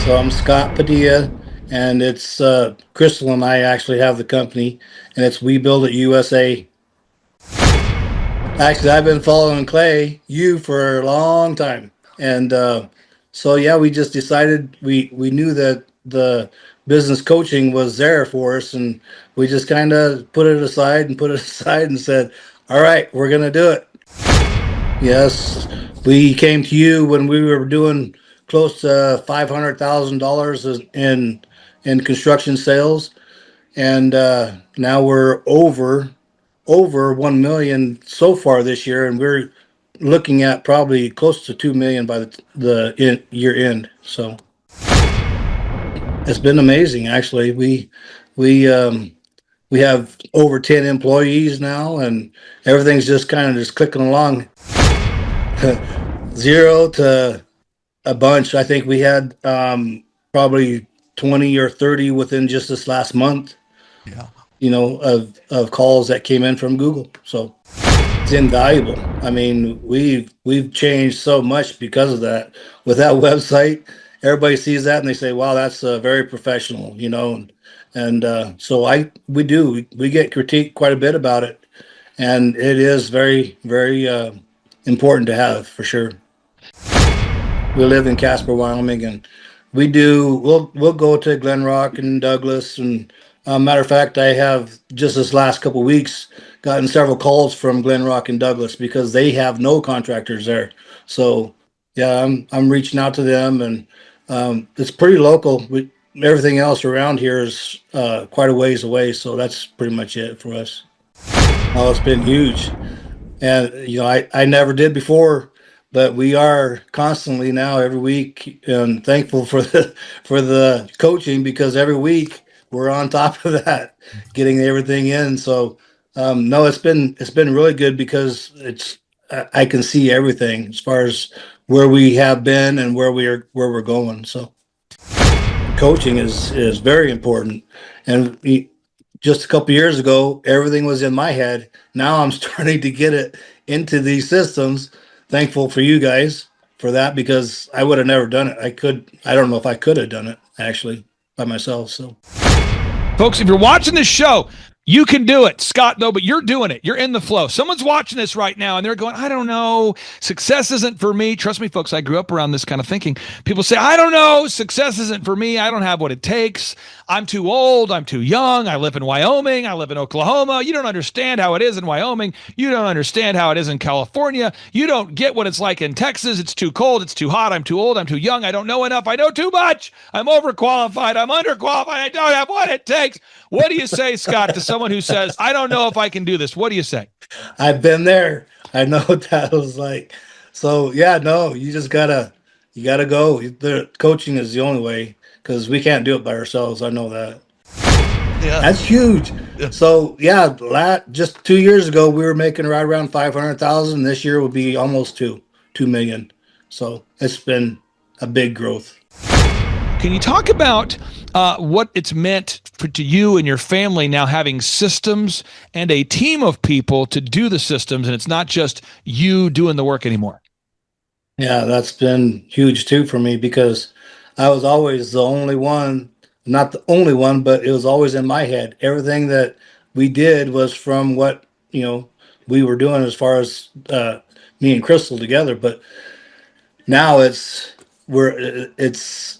So I'm Scott Padilla, and it's Crystal and I actually have the company, and it's We Build It USA. Actually, I've been following you for a long time, and so yeah, we just decided we knew that the business coaching was there for us, and we just kind of put it aside and put it aside and said, "All right, we're gonna do it." Yes, we came to you when we were doing close to $500,000 in construction sales, and now we're over 1 million so far this year, and we're looking at probably close to 2 million by the year end. So it's been amazing, actually. We have over 10 employees now, and everything's just kind of just clicking along. Zero to a bunch. I think we had probably 20 or 30 within just this last month, Yeah. of calls that came in from Google. So it's invaluable. I mean, we've changed so much because of that. With that website, everybody sees that and they say, "Wow, that's very professional," and so we get critiqued quite a bit about it, and it is very very important to have for sure. We live in Casper, Wyoming, and we'll go to Glen Rock and Douglas. And matter of fact, I have just this last couple of weeks gotten several calls from Glen Rock and Douglas because they have no contractors there. So yeah, I'm reaching out to them, and it's pretty local. Everything else around here is quite a ways away, so that's pretty much it for us. Oh, it's been huge. And I never did before, but we are constantly now every week, and thankful for the coaching, because every week we're on top of that, getting everything in. So no, it's been really good because I can see everything as far as where we have been and where we're going. So coaching is very important, and just a couple years ago, everything was in my head. Now I'm starting to get it into these systems. Thankful for you guys for that, because I would have never done it. I don't know if I could have done it actually by myself. So, Folks, if you're watching this show, you can do it. Scott, no, but you're doing it. You're in the flow. Someone's watching this right now and they're going, I don't know. Success isn't for me. Trust me, folks, I grew up around this kind of thinking. People say, I don't know. Success isn't for me. I don't have what it takes. I'm too old. I'm too young. I live in Wyoming. I live in Oklahoma. You don't understand how it is in Wyoming. You don't understand how it is in California. You don't get what it's like in Texas. It's too cold. It's too hot. I'm too old. I'm too young. I don't know enough. I know too much. I'm overqualified. I'm underqualified. I don't have what it takes. What do you say, Scott, to someone who says, I don't know if I can do this? What do you say? I've been there. I know what that was like. So yeah, no, you gotta go. The coaching is the only way, because we can't do it by ourselves. I know that. Yeah. That's huge. Yeah. So yeah, just 2 years ago we were making right around 500,000. This year will be almost 2 million. So it's been a big growth. Can you talk about what it's meant to you and your family now having systems and a team of people to do the systems, and it's not just you doing the work anymore? Yeah, that's been huge too for me, because I was always the only one, not the only one, but it was always in my head. Everything that we did was from what, we were doing as far as me and Crystal together. But now it's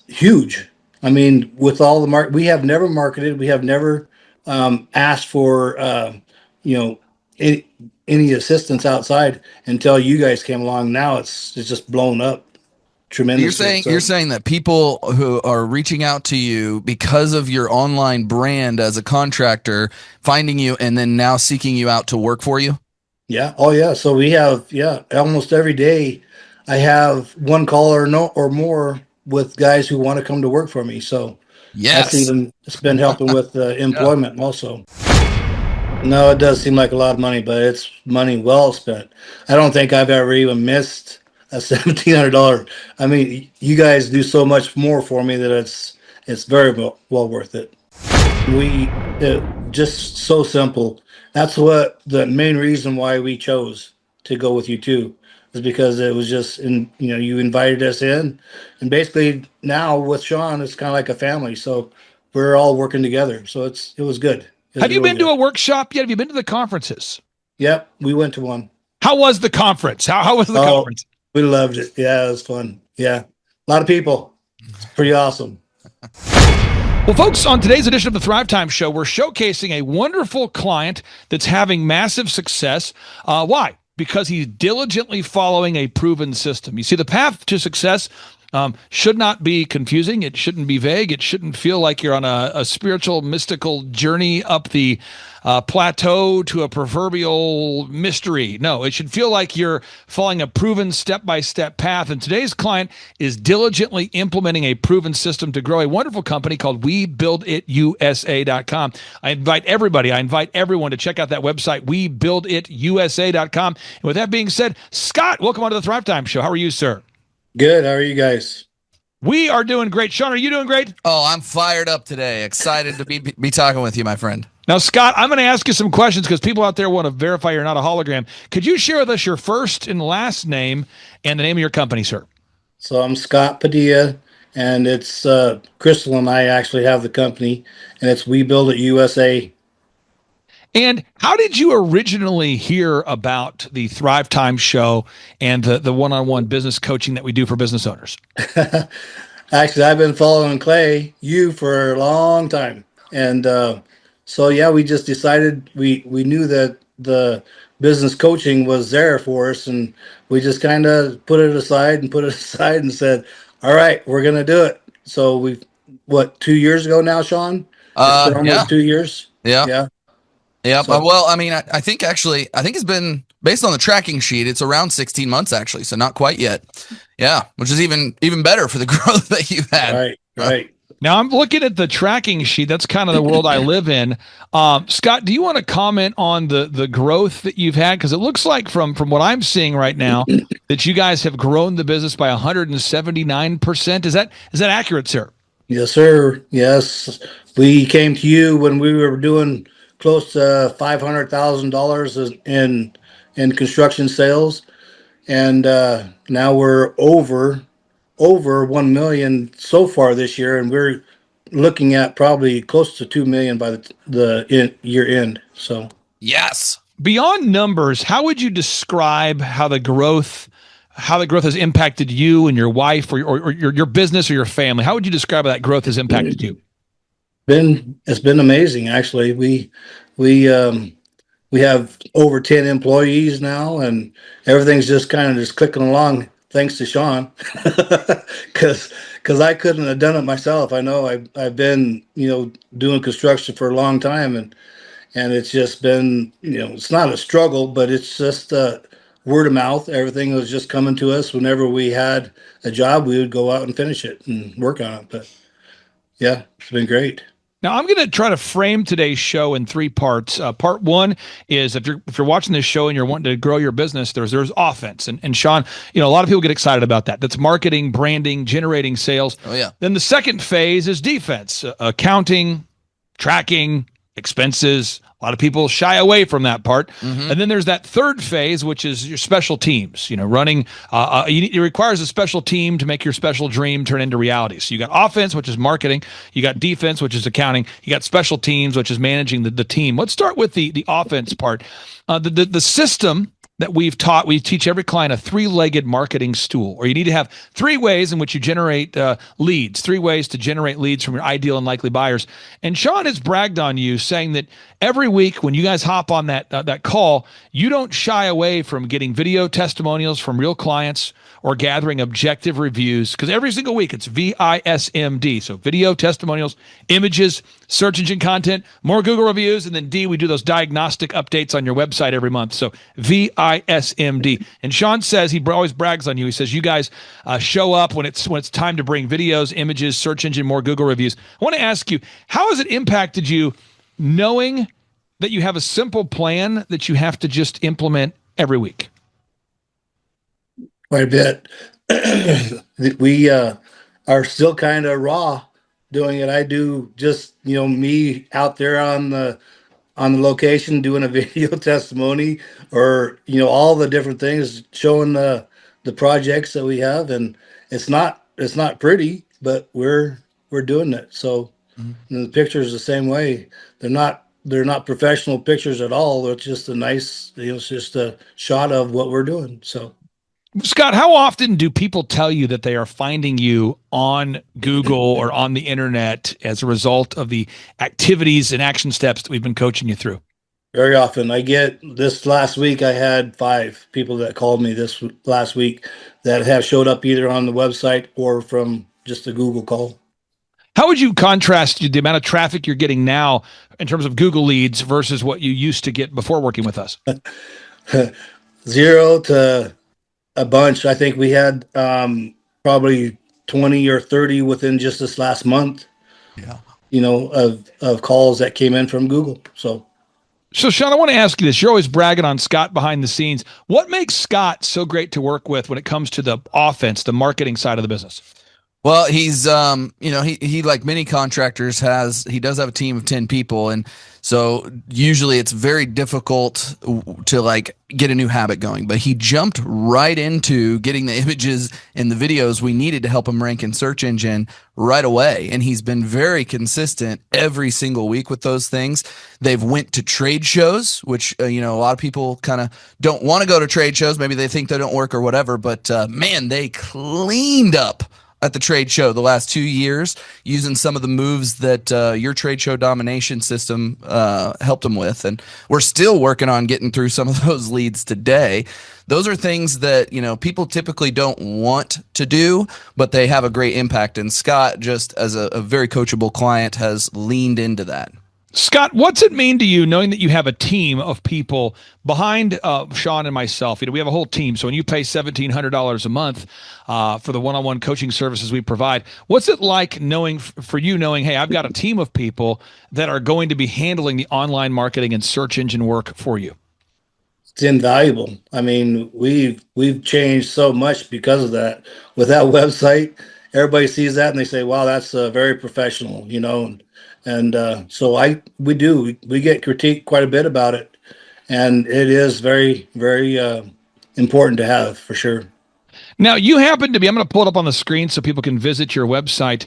huge. I mean, with all the we have never marketed, we have never asked for you know any, any assistance outside until you guys came along. Now it's just blown up You're tremendously. saying So you're saying that people who are reaching out to you because of your online brand as a contractor, finding you and then now seeking you out to work for you? yeah, oh yeah. So we have, almost every day I have one call or no or more with guys who want to come to work for me. So that's Yes. even it's been helping with Yeah. employment also. No, it does seem like a lot of money, but it's money well spent. I don't think I've ever even missed a $1,700. I mean, you guys do so much more for me that it's very well worth it. We just so simple. That's what the main reason why we chose to go with you too. is because it was just you invited us in, and basically now with Sean, it's kind of like a family. So we're all working together. So it was good. It was Have you really been to good. a workshop yet? Have you been to the conferences? Yep, we went to one. How was the conference? How was the Oh, conference? we loved it. Yeah, it was fun. Yeah, a lot of people. It's pretty awesome. Well, folks, on today's edition of the Thrivetime Show, we're showcasing a wonderful client that's having massive success. Why? Because he's diligently following a proven system. You see, the path to success should not be confusing. It shouldn't be vague. It shouldn't feel like you're on a spiritual, mystical journey up the plateau to a proverbial mystery. No, it should feel like you're following a proven step-by-step path. And today's client is diligently implementing a proven system to grow a wonderful company called WeBuildItUSA.com. I invite everyone to check out that website, WeBuildItUSA.com. And with that being said, Scott, welcome onto the Thrive Time Show. How are you, sir? Good. How are you guys? We are doing great. Sean, are you doing great? Oh, I'm fired up today. Excited to be talking with you, my friend. Now, Scott, I'm going to ask you some questions because people out there want to verify you're not a hologram. Could you share with us your first and last name and the name of your company, sir? So I'm Scott Padilla, and it's Crystal and I actually have the company, and it's We Build It USA. And how did you originally hear about the Thrive Time Show and the one-on-one business coaching that we do for business owners? Actually, I've been following you for a long time, and so yeah, we just decided we knew that the business coaching was there for us, and we just kind of put it aside and said, "All right, we're gonna do it." So we've 2 years ago now, Sean? It's been almost 2 years. Yeah. Yeah. Yeah. So- Well, I mean, I think it's been based on the tracking sheet. It's around 16 months actually, so not quite yet. Yeah, which is even better for the growth that you've had. Right. Now, I'm looking at the tracking sheet. That's kind of the world I live in. Scott, do you want to comment on the growth that you've had? Because it looks like from what I'm seeing right now that you guys have grown the business by 179%. Is that accurate, sir? Yes, sir. Yes, we came to you when we were doing close to $500,000 in construction sales, and now we're over 1 million so far this year, and we're looking at probably close to 2 million by the year end. So Yes. Beyond numbers, how would you describe how the growth has impacted you and your wife or your business or your family? How would you describe how that growth has impacted you? it's been amazing. Actually, we have over 10 employees now, and everything's just kind of just clicking along thanks to Sean, because I couldn't have done it myself. I know I've been doing construction for a long time, and it's just been it's not a struggle, but it's just word of mouth. Everything was just coming to us. Whenever we had a job, we would go out and finish it and work on it. But yeah, it's been great. Now, I'm going to try to frame today's show in three parts. Part one is if you're watching this show and you're wanting to grow your business, there's offense. And Sean, a lot of people get excited about that. That's marketing, branding, generating sales. Oh, yeah. Then the second phase is defense, accounting, tracking, expenses. A lot of people shy away from that part. Mm-hmm. And then there's that third phase, which is your special teams, running. It requires a special team to make your special dream turn into reality. So you got offense, which is marketing. You got defense, which is accounting. You got special teams, which is managing the team. Let's start with the offense part. The system that we teach every client a three-legged marketing stool, or you need to have three ways in which you generate leads, three ways to generate leads from your ideal and likely buyers. And Sean has bragged on you, saying that every week when you guys hop on that call, you don't shy away from getting video testimonials from real clients or gathering objective reviews, because every single week it's VISMD. So video testimonials, images, search engine content, more Google reviews, and then D, we do those diagnostic updates on your website every month. So VISMD. And Sean says, he always brags on you. He says, you guys show up when it's time to bring videos, images, search engine, more Google reviews. I want to ask you, how has it impacted you knowing that you have a simple plan that you have to just implement every week? Quite a bit. We are still kind of raw doing it. I do just me out there on the on the location doing a video testimony, or all the different things showing the projects that we have. And it's not pretty, but we're doing it. So and the pictures the same way. They're not professional pictures at all. It's just a nice, it's just a shot of what we're doing. So Scott, how often do people tell you that they are finding you on Google or on the internet as a result of the activities and action steps that we've been coaching you through? very often, this last week, I had 5 people that called me this last week that have showed up either on the website or from just a Google call. How would you contrast the amount of traffic you're getting now in terms of Google leads versus what you used to get before working with us? 0 to a bunch. I think we had probably 20 or 30 within just this last month. Yeah. Of calls that came in from Google. So Sean, I want to ask you this. You're always bragging on Scott behind the scenes. What makes Scott so great to work with when it comes to the offense, the marketing side of the business? Well, he's he like many contractors he does have a team of 10 people, and so usually it's very difficult to like get a new habit going, but he jumped right into getting the images and the videos we needed to help him rank in search engine right away, and he's been very consistent every single week with those things. They've went to trade shows, which a lot of people kind of don't want to go to trade shows. Maybe they think they don't work or whatever, but man, they cleaned up at the trade show the last 2 years using some of the moves that your trade show domination system helped them with. And we're still working on getting through some of those leads today. Those are things that, people typically don't want to do, but they have a great impact. And Scott, just as a very coachable client, has leaned into that. Scott, what's it mean to you knowing that you have a team of people behind Sean and myself? We have a whole team. So when you pay $1,700 a month for the one-on-one coaching services we provide, what's it like knowing, hey, I've got a team of people that are going to be handling the online marketing and search engine work for you? it's invaluable. I mean, we've changed so much because of that. With that website, everybody sees that and they say, "Wow, that's very professional," And so we get critiqued quite a bit about it, and it is very, very important to have for sure. Now, you happen to be, I'm going to pull it up on the screen so people can visit your website.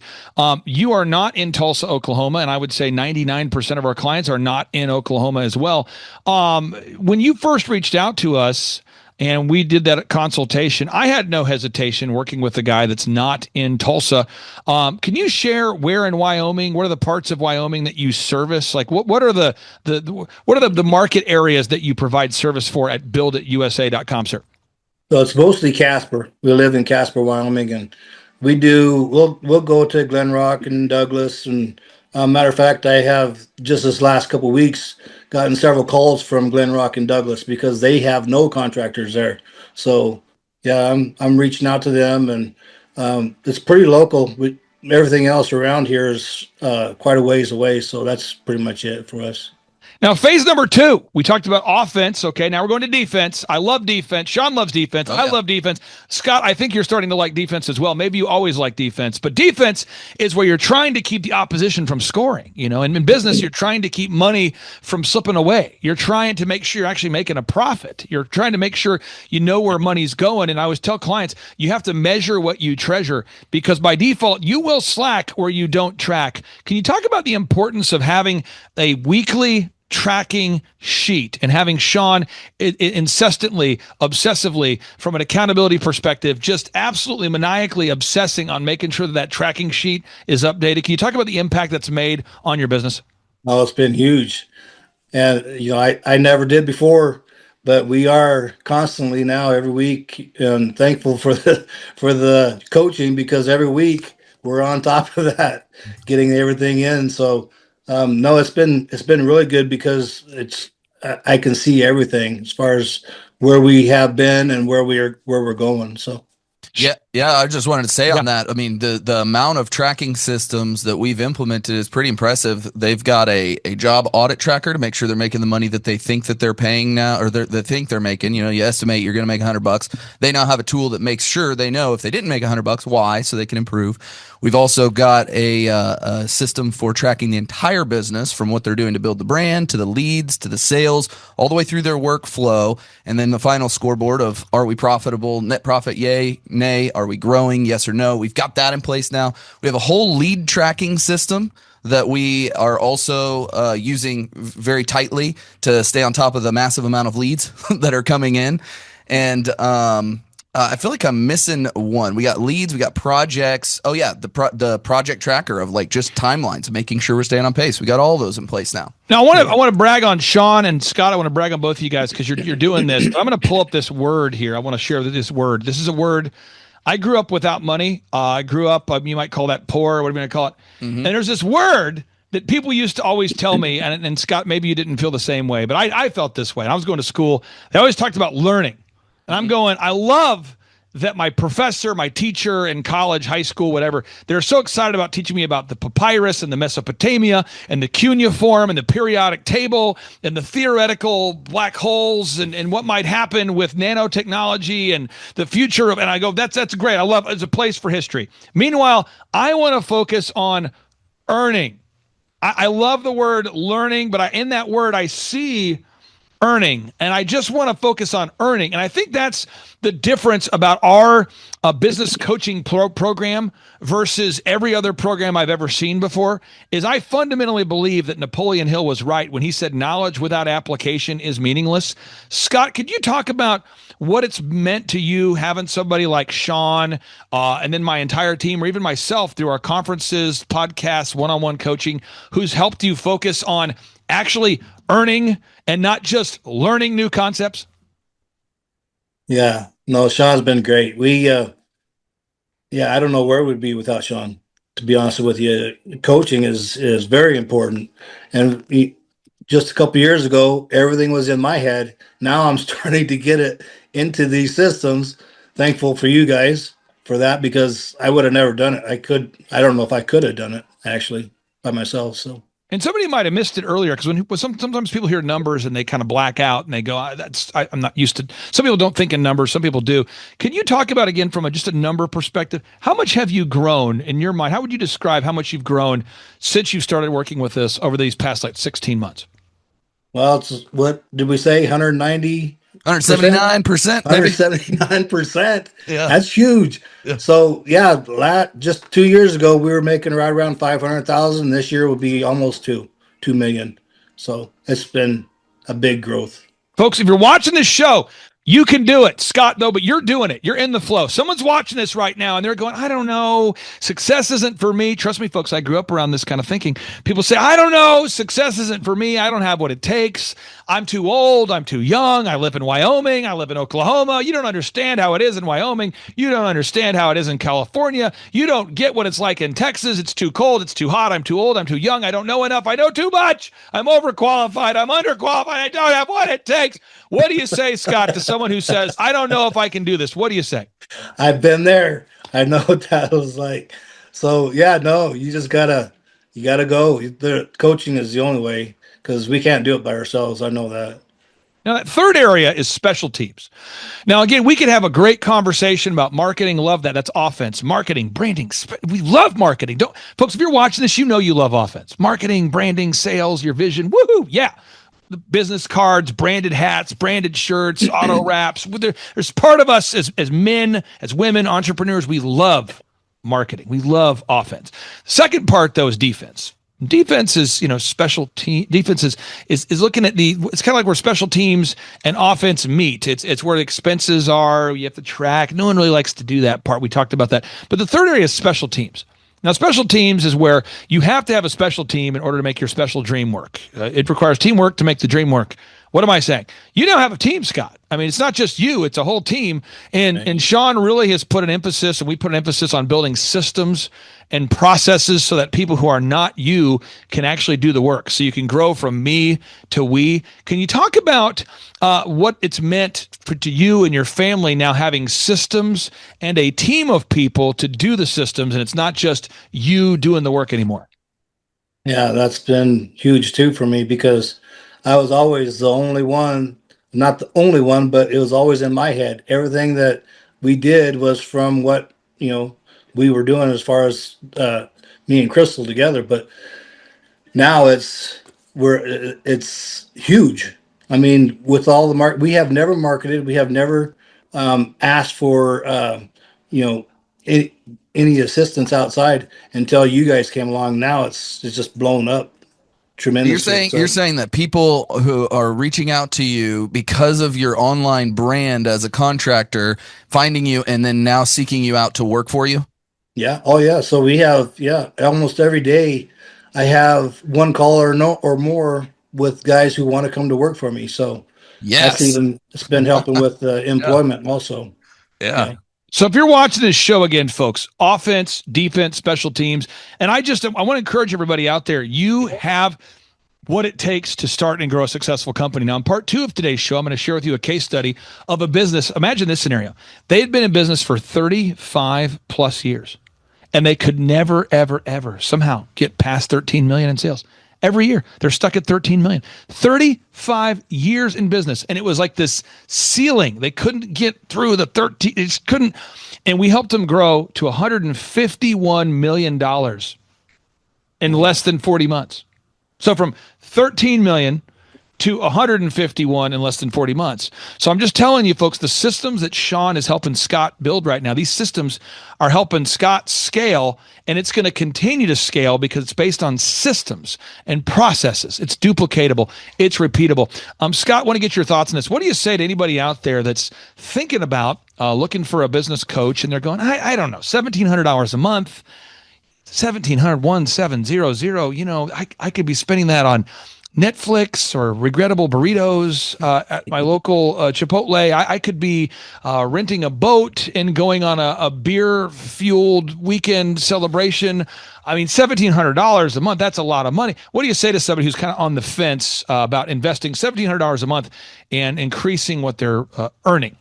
You are not in Tulsa, Oklahoma, and I would say 99% of our clients are not in Oklahoma as well. When you first reached out to us, and we did that consultation, I had no hesitation working with a guy that's not in Tulsa. Can you share where in Wyoming? What are the parts of Wyoming that you service? Like, what are the market areas that you provide service for at builditusa.com, sir? So it's mostly Casper. We live in Casper, Wyoming, and we'll go to Glen Rock and Douglas. And matter of fact, I have just this last couple of weeks gotten several calls from Glen Rock and Douglas because they have no contractors there. So yeah, I'm reaching out to them, and it's pretty local. Everything else around here is quite a ways away. So that's pretty much it for us. Now, phase number 2, we talked about offense. Okay, now we're going to defense. I love defense. Sean loves defense. I love defense. Scott, I think you're starting to like defense as well. Maybe you always like defense, but defense is where you're trying to keep the opposition from scoring. And in business, you're trying to keep money from slipping away. You're trying to make sure you're actually making a profit. You're trying to make sure you know where money's going. And I always tell clients, you have to measure what you treasure, because by default, you will slack where you don't track. Can you talk about the importance of having a weekly tracking sheet and having Sean incessantly, obsessively, from an accountability perspective, just absolutely maniacally obsessing on making sure that tracking sheet is updated? Can you talk about the impact that's made on your business? Oh, it's been huge. And, I never did before, but we are constantly now every week, and thankful for the coaching, because every week we're on top of that, getting everything in. So, no, it's been really good, because I can see everything as far as where we have been and where we're going. So yeah, Yeah, I just wanted to say on that. I mean, the amount of tracking systems that we've implemented is pretty impressive. They've got a job audit tracker to make sure they're making the money that they think that they're paying now, or they think they're making. You know, you estimate you're going to make $100. They now have a tool that makes sure they know if they didn't make $100, why, so they can improve. We've also got a system for tracking the entire business, from what they're doing to build the brand, to the leads, to the sales, all the way through their workflow. And then the final scoreboard of, are we profitable, net profit, yay, nay, are we growing, yes or no? We've got that in place now. We have a whole lead tracking system that we are also using very tightly to stay on top of the massive amount of leads that are coming in. And I feel like I'm missing one. We got leads, we got projects. Oh yeah, the project tracker of like just timelines, making sure we're staying on pace. We got all those in place now. Now I want to brag on Sean and Scott. I want to brag on both of you guys because you're doing this. But I'm going to pull up this word here. I want to share this word. This is a word. I grew up without money. I grew up, you might call that poor, whatever you want to call it. Mm-hmm. And there's this word that people used to always tell me, and Scott, maybe you didn't feel the same way, but I felt this way. I was going to school. They always talked about learning. And I'm going, I love that my professor, my teacher in college, high school, whatever, they're so excited about teaching me about the papyrus and the Mesopotamia and the cuneiform and the periodic table and the theoretical black holes and what might happen with nanotechnology and the future of, and I go, that's great. I love, it's a place for history. Meanwhile, I want to focus on earning. I love the word learning, but in that word, I see earning, and I just want to focus on earning. And I think that's the difference about our business coaching program versus every other program I've ever seen before, is I fundamentally believe that Napoleon Hill was right when he said knowledge without application is meaningless. Scott, could you talk about what it's meant to you having somebody like Sean and then my entire team, or even myself through our conferences, podcasts, one-on-one coaching, who's helped you focus on actually earning and not just learning new concepts? Yeah, no, Sean's been great. I don't know where we'd be without Sean, to be honest with you. Coaching is very important. And just a couple years ago, everything was in my head. Now I'm starting to get it into these systems. Thankful for you guys for that, because I would have never done it. I don't know if I could have done it actually by myself. So. And somebody might have missed it earlier, because sometimes people hear numbers and they kind of black out and they go, I'm not used to. Some people don't think in numbers. Some people do. Can you talk about, again, from just a number perspective, how much have you grown in your mind? How would you describe how much you've grown since you started working with us over these past 16 months? Well, it's, what did we say? 190? 179%. 179%. Yeah. That's huge. Yeah. So just 2 years ago, we were making right around 500,000. This year will be almost 2 million. So it's been a big growth. Folks, if you're watching this show, you can do it. Scott, though, but you're doing it. You're in the flow. Someone's watching this right now and they're going, I don't know. Success isn't for me. Trust me, folks, I grew up around this kind of thinking. People say, I don't know. Success isn't for me. I don't have what it takes. I'm too old. I'm too young. I live in Wyoming. I live in Oklahoma. You don't understand how it is in Wyoming. You don't understand how it is in California. You don't get what it's like in Texas. It's too cold. It's too hot. I'm too old. I'm too young. I don't know enough. I know too much. I'm overqualified. I'm underqualified. I don't have what it takes. What do you say, Scott, to someone who says, I don't know if I can do this? What do you say? I've been there. I know what that was like. So you just gotta go. The coaching is the only way, because we can't do it by ourselves. I know that. Now, that third area is special teams. Now, again, we could have a great conversation about marketing. Love that. That's offense, marketing, branding. We love marketing. Folks, if you're watching this, you know you love offense. Marketing, branding, sales, your vision. Woohoo! Yeah. The business cards, branded hats, branded shirts, auto wraps. There's part of us as men, as women, entrepreneurs, we love marketing. We love offense. The second part, though, is defense. Defense is, special team. Defense is looking at it's kind of like where special teams and offense meet. It's where the expenses are. You have to track. No one really likes to do that part. We talked about that. But the third area is special teams. Now, special teams is where you have to have a special team in order to make your special dream work. It requires teamwork to make the dream work. What am I saying? You now have a team, Scott. I mean, it's not just you, it's a whole team. And Sean really has put an emphasis, and we put an emphasis on building systems and processes so that people who are not you can actually do the work. So you can grow from me to we. Can you talk about what it's meant to you and your family now having systems and a team of people to do the systems, and it's not just you doing the work anymore? Yeah, that's been huge too for me because I was always the only one, not the only one, but it was always in my head. Everything that we did was from what, we were doing as far as me and Crystal together. But now it's huge. I mean, with all the we have never marketed, we have never asked for you know any, any assistance outside until you guys came along. Now it's just blown up tremendously. You're saying that people who are reaching out to you because of your online brand as a contractor, finding you and then now seeking you out to work for you? Yeah. Oh yeah. So we have, almost every day I have one call or more with guys who want to come to work for me. So Yes. it's been helping with employment also. Yeah. So if you're watching this show again, folks, offense, defense, special teams, and I want to encourage everybody out there, you have what it takes to start and grow a successful company. Now, in part 2 of today's show, I'm going to share with you a case study of a business. Imagine this scenario. They had been in business for 35 plus years, and they could never, ever, ever somehow get past 13 million in sales. Every year, they're stuck at 13 million. 35 years in business, and it was like this ceiling. They couldn't get through the 13. They just couldn't. And we helped them grow to $151 million in less than 40 months. So from 13 million to 151 in less than 40 months. So I'm just telling you, folks, the systems that Sean is helping Scott build right now, these systems are helping Scott scale, and it's going to continue to scale because it's based on systems and processes. It's duplicatable. It's repeatable. Scott, I want to get your thoughts on this. What do you say to anybody out there that's thinking about looking for a business coach, and they're going, I don't know, $1,700 a month, 1700 I could be spending that on Netflix or regrettable burritos at my local Chipotle. I could be renting a boat and going on a beer-fueled weekend celebration. I mean, $1,700 a month, that's a lot of money. What do you say to somebody who's kind of on the fence about investing $1,700 a month and increasing what they're earning?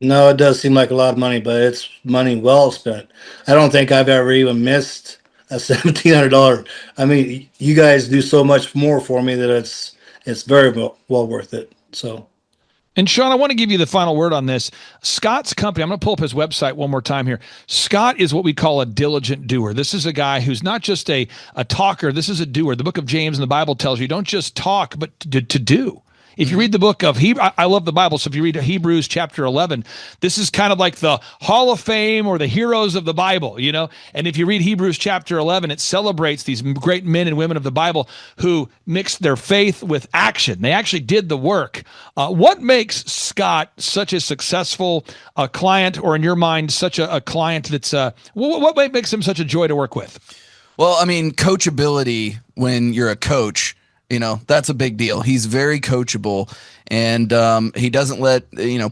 No, it does seem like a lot of money, but it's money well spent. I don't think I've ever even missed a $1,700. I mean, you guys do so much more for me that it's very well worth it. So, and Sean, I want to give you the final word on this. Scott's company, I'm going to pull up his website one more time here. Scott is what we call a diligent doer. This is a guy who's not just a talker. This is a doer. The book of James in the Bible tells you don't just talk, but to do. If you read the book of Hebrews, I love the Bible. So if you read Hebrews chapter 11, this is kind of like the Hall of Fame or the heroes of the Bible, And if you read Hebrews chapter 11, it celebrates these great men and women of the Bible who mixed their faith with action. They actually did the work. What makes Scott such a successful client, or in your mind, such a client that's, what makes him such a joy to work with? Well, I mean, coachability when you're a coach, that's a big deal. He's very coachable, and he doesn't let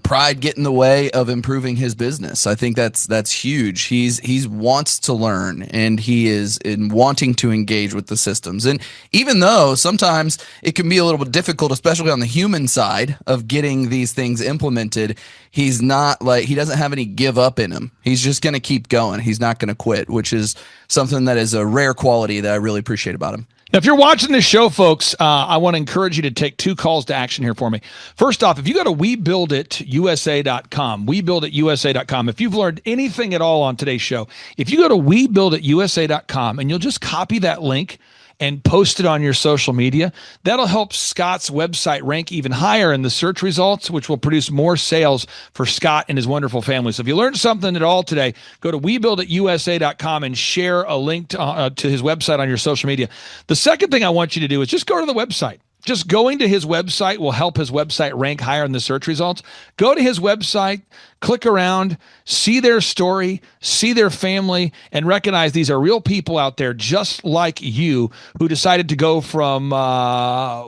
pride get in the way of improving his business. I think that's huge. He's wants to learn, and he is in wanting to engage with the systems. And even though sometimes it can be a little bit difficult, especially on the human side of getting these things implemented, he's not he doesn't have any give up in him. He's just going to keep going. He's not going to quit, which is something that is a rare quality that I really appreciate about him. Now, if you're watching this show, folks, I want to encourage you to take 2 calls to action here for me. First off, if you go to WeBuildItUSA.com, WeBuildItUSA.com, if you've learned anything at all on today's show, if you go to WeBuildItUSA.com and you'll just copy that link and post it on your social media, that'll help Scott's website rank even higher in the search results, which will produce more sales for Scott and his wonderful family. So if you learned something at all today, go to WeBuildItUSA.com and share a link to his website on your social media. The second thing I want you to do is just go to the website. Just going to his website will help his website rank higher in the search results. Go to his website, click around, see their story, see their family, and recognize these are real people out there just like you who decided to go from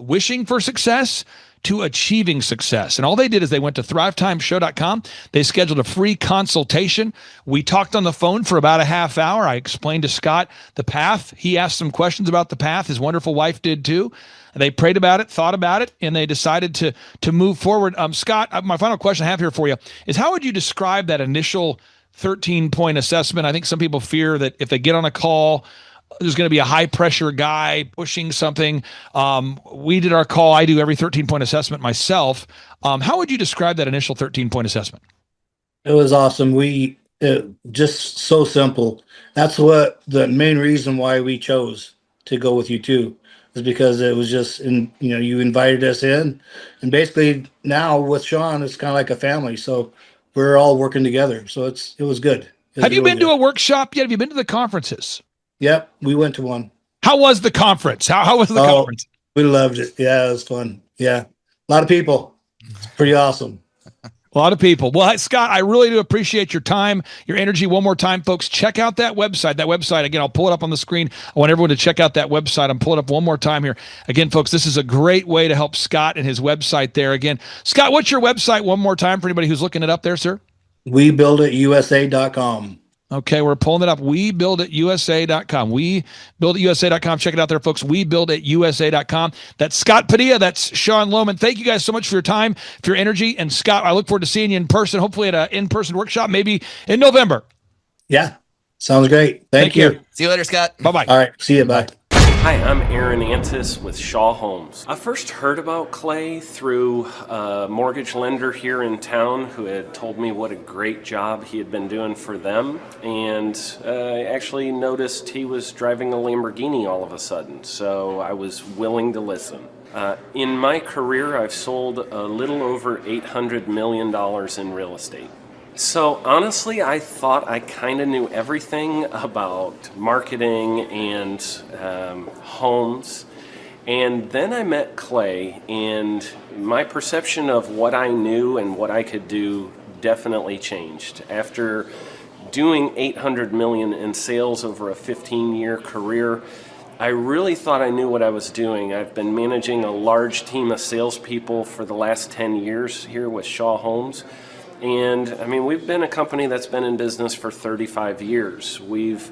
wishing for success to achieving success. And all they did is they went to thrivetimeshow.com. They scheduled a free consultation. We talked on the phone for about a half hour. I explained to Scott the path. He asked some questions about the path. His wonderful wife did too. They prayed about it, thought about it, and they decided to move forward. Scott, my final question I have here for you is, how would you describe that initial 13-point assessment? I think some people fear that if they get on a call, there's going to be a high pressure guy pushing something. We did our call. I do every 13-point assessment myself. How would you describe that initial 13-point assessment? It was awesome. Just so simple. That's what the main reason why we chose to go with you too, is because it was just you invited us in, and basically now with Sean, it's kind of like a family. So we're all working together. So it was good. Have you been to a workshop yet? Have you been to the conferences? Yep, we went to one. How was the conference? How was the conference? We loved it. Yeah, it was fun. Yeah, a lot of people. It's pretty awesome. A lot of people. Well, Scott, I really do appreciate your time, your energy. One more time, folks, check out that website. That website, again, I'll pull it up on the screen. I want everyone to check out that website. I'm pulling it up one more time here. Again, folks, this is a great way to help Scott and his website there. Again, Scott, what's your website one more time for anybody who's looking it up there, sir? WeBuildItUSA.com. Okay, we're pulling it up. WeBuildItUSA.com. WeBuildItUSA.com. Check it out there, folks. WeBuildItUSA.com. That's Scott Padilla. That's Sean Lohman. Thank you guys so much for your time, for your energy. And Scott, I look forward to seeing you in person, hopefully at an in-person workshop, maybe in November. Yeah, sounds great. Thank you. See you later, Scott. Bye-bye. All right, see you. Bye. Hi, I'm Aaron Antis with Shaw Homes. I first heard about Clay through a mortgage lender here in town who had told me what a great job he had been doing for them, and I actually noticed he was driving a Lamborghini all of a sudden, so I was willing to listen. In my career, I've sold a little over $800 million in real estate. So honestly, I thought I kind of knew everything about marketing and homes. And then I met Clay, and my perception of what I knew and what I could do definitely changed. After doing $800 million in sales over a 15-year career, I really thought I knew what I was doing. I've been managing a large team of salespeople for the last 10 years here with Shaw Homes. And I mean, we've been a company that's been in business for 35 years. We've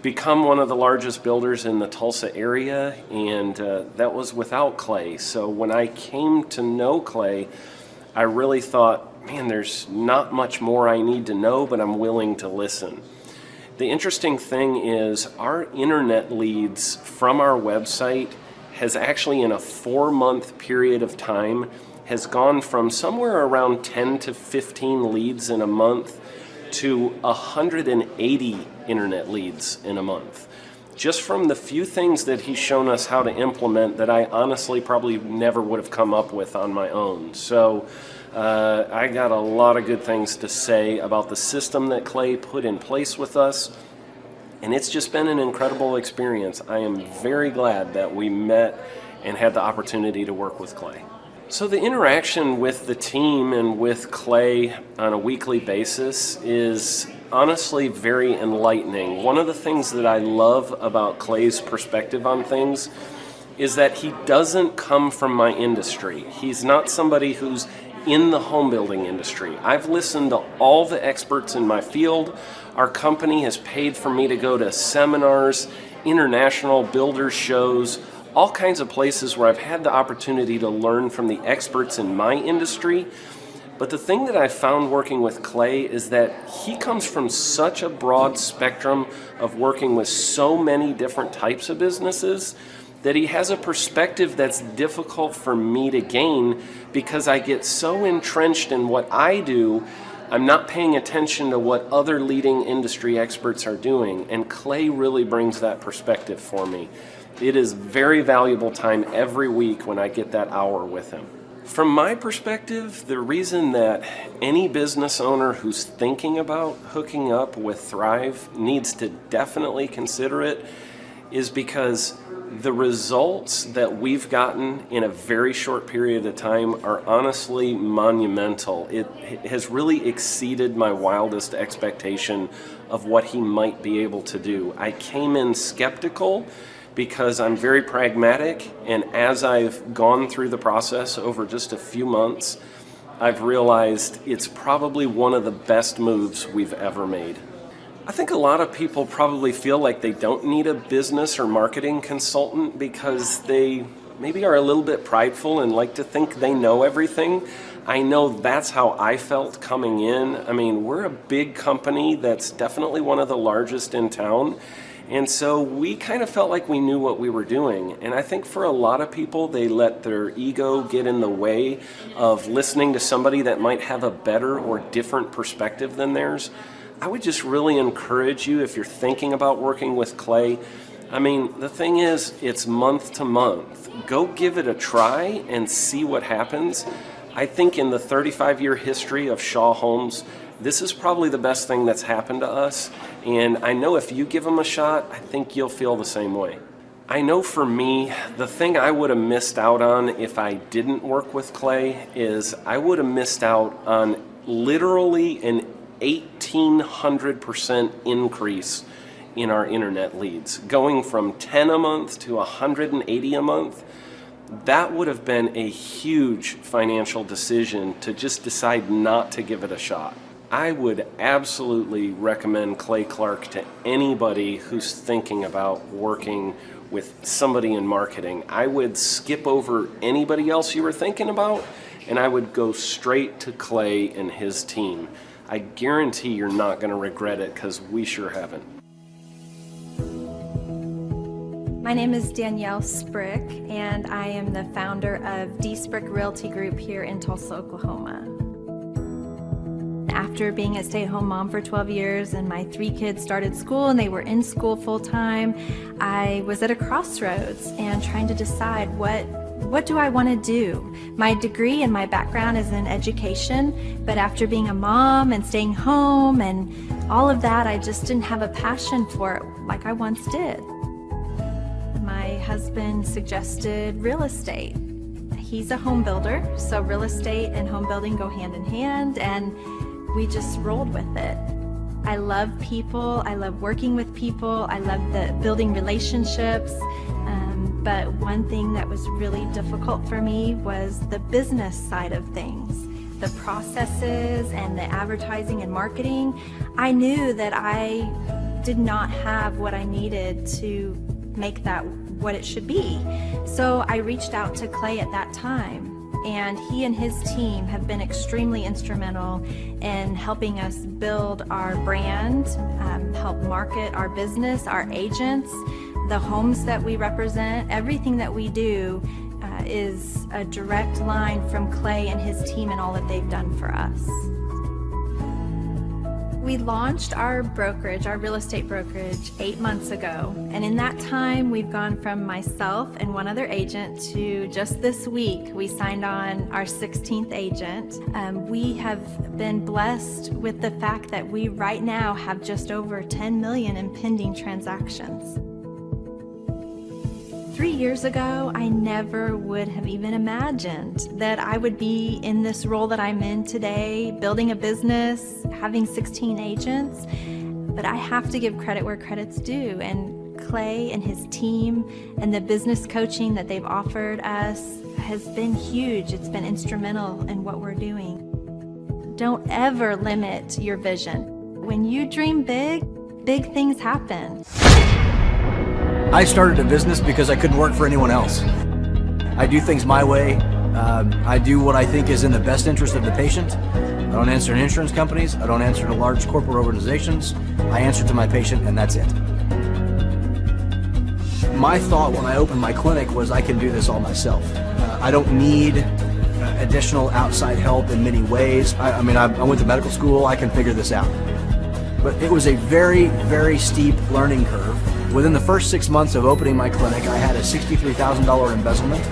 become one of the largest builders in the Tulsa area, and that was without Clay. So when I came to know Clay, I really thought, man, there's not much more I need to know, but I'm willing to listen. The interesting thing is our internet leads from our website has actually, in a 4-month period of time, has gone from somewhere around 10 to 15 leads in a month to 180 internet leads in a month. Just from the few things that he's shown us how to implement that I honestly probably never would have come up with on my own. So I got a lot of good things to say about the system that Clay put in place with us. And it's just been an incredible experience. I am very glad that we met and had the opportunity to work with Clay. So the interaction with the team and with Clay on a weekly basis is honestly very enlightening. One of the things that I love about Clay's perspective on things is that he doesn't come from my industry. He's not somebody who's in the home building industry. I've listened to all the experts in my field. Our company has paid for me to go to seminars, international builder shows, all kinds of places where I've had the opportunity to learn from the experts in my industry. But the thing that I found working with Clay is that he comes from such a broad spectrum of working with so many different types of businesses that he has a perspective that's difficult for me to gain because I get so entrenched in what I do, I'm not paying attention to what other leading industry experts are doing. And Clay really brings that perspective for me. It is very valuable time every week when I get that hour with him. From my perspective, the reason that any business owner who's thinking about hooking up with Thrive needs to definitely consider it is because the results that we've gotten in a very short period of time are honestly monumental. It has really exceeded my wildest expectation of what he might be able to do. I came in skeptical because I'm very pragmatic, and as I've gone through the process over just a few months, I've realized it's probably one of the best moves we've ever made. I think a lot of people probably feel like they don't need a business or marketing consultant because they maybe are a little bit prideful and like to think they know everything. I know that's how I felt coming in. I mean, we're a big company that's definitely one of the largest in town. And so we kind of felt like we knew what we were doing. And I think for a lot of people, they let their ego get in the way of listening to somebody that might have a better or different perspective than theirs. I would just really encourage you, if you're thinking about working with clay, I mean, the thing is, it's month to month. Go give it a try and see what happens. I think in the 35-year history of Shaw Homes, this is probably the best thing that's happened to us. And I know if you give them a shot, I think you'll feel the same way. I know for me, the thing I would have missed out on if I didn't work with clay is I would have missed out on literally an 1,800% increase in our internet leads, going from 10 a month to 180 a month. That would have been a huge financial decision to just decide not to give it a shot. I would absolutely recommend Clay Clark to anybody who's thinking about working with somebody in marketing. I would skip over anybody else you were thinking about, and I would go straight to Clay and his team. I guarantee you're not going to regret it, because we sure haven't. My name is Danielle Sprick, and I am the founder of D. Sprick Realty Group here in Tulsa, Oklahoma. After being a stay-at-home mom for 12 years and my 3 kids started school and they were in school full-time, I was at a crossroads and trying to decide what do I want to do? My degree and my background is in education, but after being a mom and staying home and all of that, I just didn't have a passion for it like I once did. My husband suggested real estate. He's a home builder, so real estate and home building go hand in hand, and we just rolled with it. I love people, I love working with people, I love building relationships, but one thing that was really difficult for me was the business side of things. The processes and the advertising and marketing. I knew that I did not have what I needed to make that what it should be. So I reached out to Clay at that time, and he and his team have been extremely instrumental in helping us build our brand, help market our business, our agents, the homes that we represent. Everything that we do is a direct line from Clay and his team and all that they've done for us. We launched our brokerage, our real estate brokerage, 8 months ago. And in that time, we've gone from myself and one other agent to just this week, we signed on our 16th agent. We have been blessed with the fact that we right now have just over 10 million in pending transactions. 3 years ago, I never would have even imagined that I would be in this role that I'm in today, building a business, having 16 agents. But I have to give credit where credit's due. And Clay and his team and the business coaching that they've offered us has been huge. It's been instrumental in what we're doing. Don't ever limit your vision. When you dream big, big things happen. I started a business because I couldn't work for anyone else. I do things my way. I do what I think is in the best interest of the patient. I don't answer to insurance companies. I don't answer to large corporate organizations. I answer to my patient, and that's it. My thought when I opened my clinic was I can do this all myself. I don't need additional outside help in many ways. I went to medical school. I can figure this out. But it was a very, very steep learning curve. Within the first 6 months of opening my clinic, I had a $63,000 embezzlement.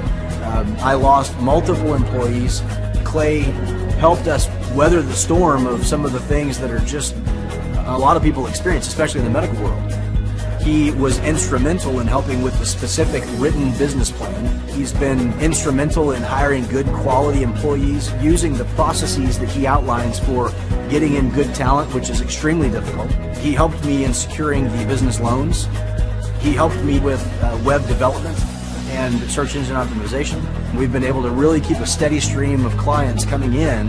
I lost multiple employees. Clay helped us weather the storm of some of the things that are just a lot of people experience, especially in the medical world. He was instrumental in helping with the specific written business plan. He's been instrumental in hiring good quality employees, using the processes that he outlines for getting in good talent, which is extremely difficult. He helped me in securing the business loans. He helped me with web development and search engine optimization. We've been able to really keep a steady stream of clients coming in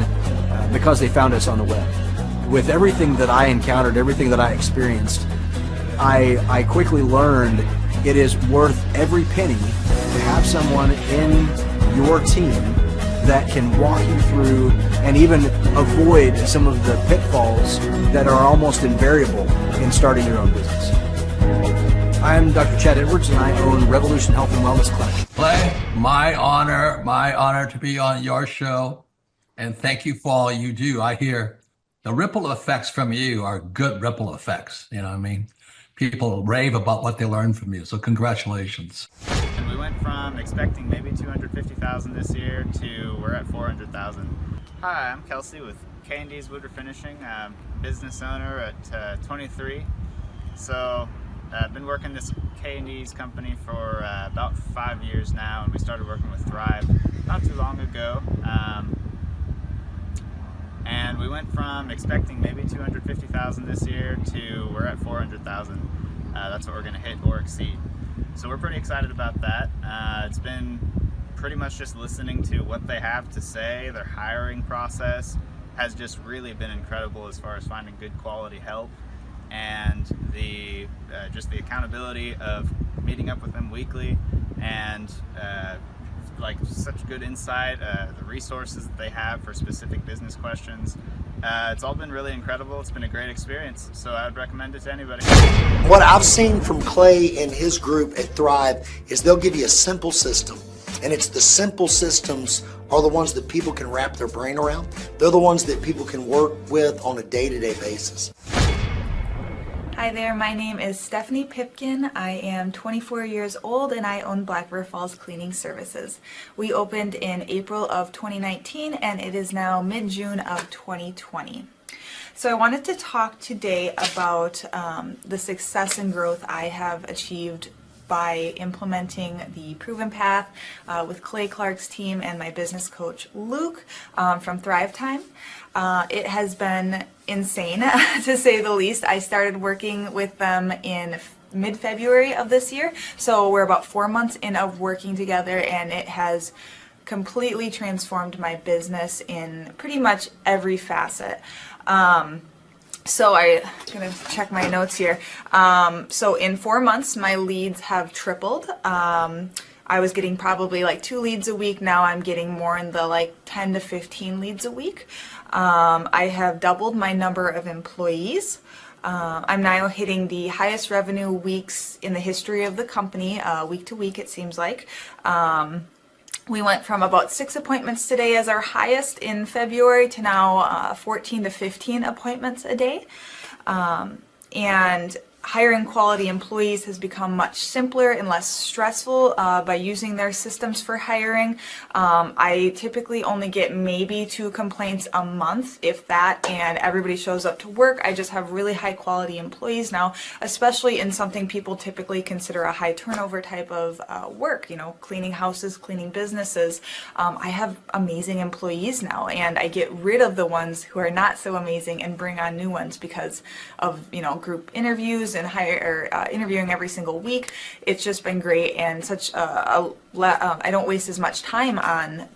because they found us on the web. With everything that I encountered, everything that I experienced, I quickly learned it is worth every penny to have someone in your team that can walk you through and even avoid some of the pitfalls that are almost invariable in starting your own business. I'm Dr. Chad Edwards, and I own Revolution Health and Wellness Clinic. Clay, my honor to be on your show, and thank you for all you do. I hear the ripple effects from you are good ripple effects. You know what I mean? People rave about what they learned from you, so congratulations. And we went from expecting maybe 250,000 this year to we're at 400,000. Hi, I'm Kelsey with K&D's Woodward Finishing, business owner at 23. So I've been working this K&D's company for about 5 years now, and we started working with Thrive not too long ago. And we went from expecting maybe 250,000 this year to we're at 400,000. That's what we're going to hit or exceed. So we're pretty excited about that. It's been pretty much just listening to what they have to say. Their hiring process has just really been incredible as far as finding good quality help, and the just the accountability of meeting up with them weekly, and like such good insight, the resources that they have for specific business questions. It's all been really incredible. It's been a great experience, so I would recommend it to anybody. What I've seen from Clay and his group at Thrive is they'll give you a simple system, and it's the simple systems are the ones that people can wrap their brain around. They're the ones that people can work with on a day-to-day basis. Hi there, my name is Stephanie Pipkin. I am 24 years old and I own Black River Falls Cleaning Services. We opened in April of 2019 and it is now mid-June of 2020. So I wanted to talk today about the success and growth I have achieved by implementing the Proven Path with Clay Clark's team and my business coach Luke from Thrivetime. It has been insane to say the least. I started working with them in mid-February of this year, so we're about 4 months in of working together, and it has completely transformed my business in pretty much every facet. So I'm gonna check my notes here. So in 4 months, my leads have tripled. I was getting probably like 2 leads a week. Now I'm getting more in the like 10 to 15 leads a week. I have doubled my number of employees. I'm now hitting the highest revenue weeks in the history of the company, week to week it seems like. We went from about 6 appointments today as our highest in February to now 14 to 15 appointments a day. And hiring quality employees has become much simpler and less stressful by using their systems for hiring. I typically only get maybe 2 complaints a month, if that, and everybody shows up to work. I just have really high quality employees now, especially in something people typically consider a high turnover type of work, you know, cleaning houses, cleaning businesses. I have amazing employees now, and I get rid of the ones who are not so amazing and bring on new ones because of, you know, group interviews and interviewing every single week. It's just been great, and such I don't waste as much time on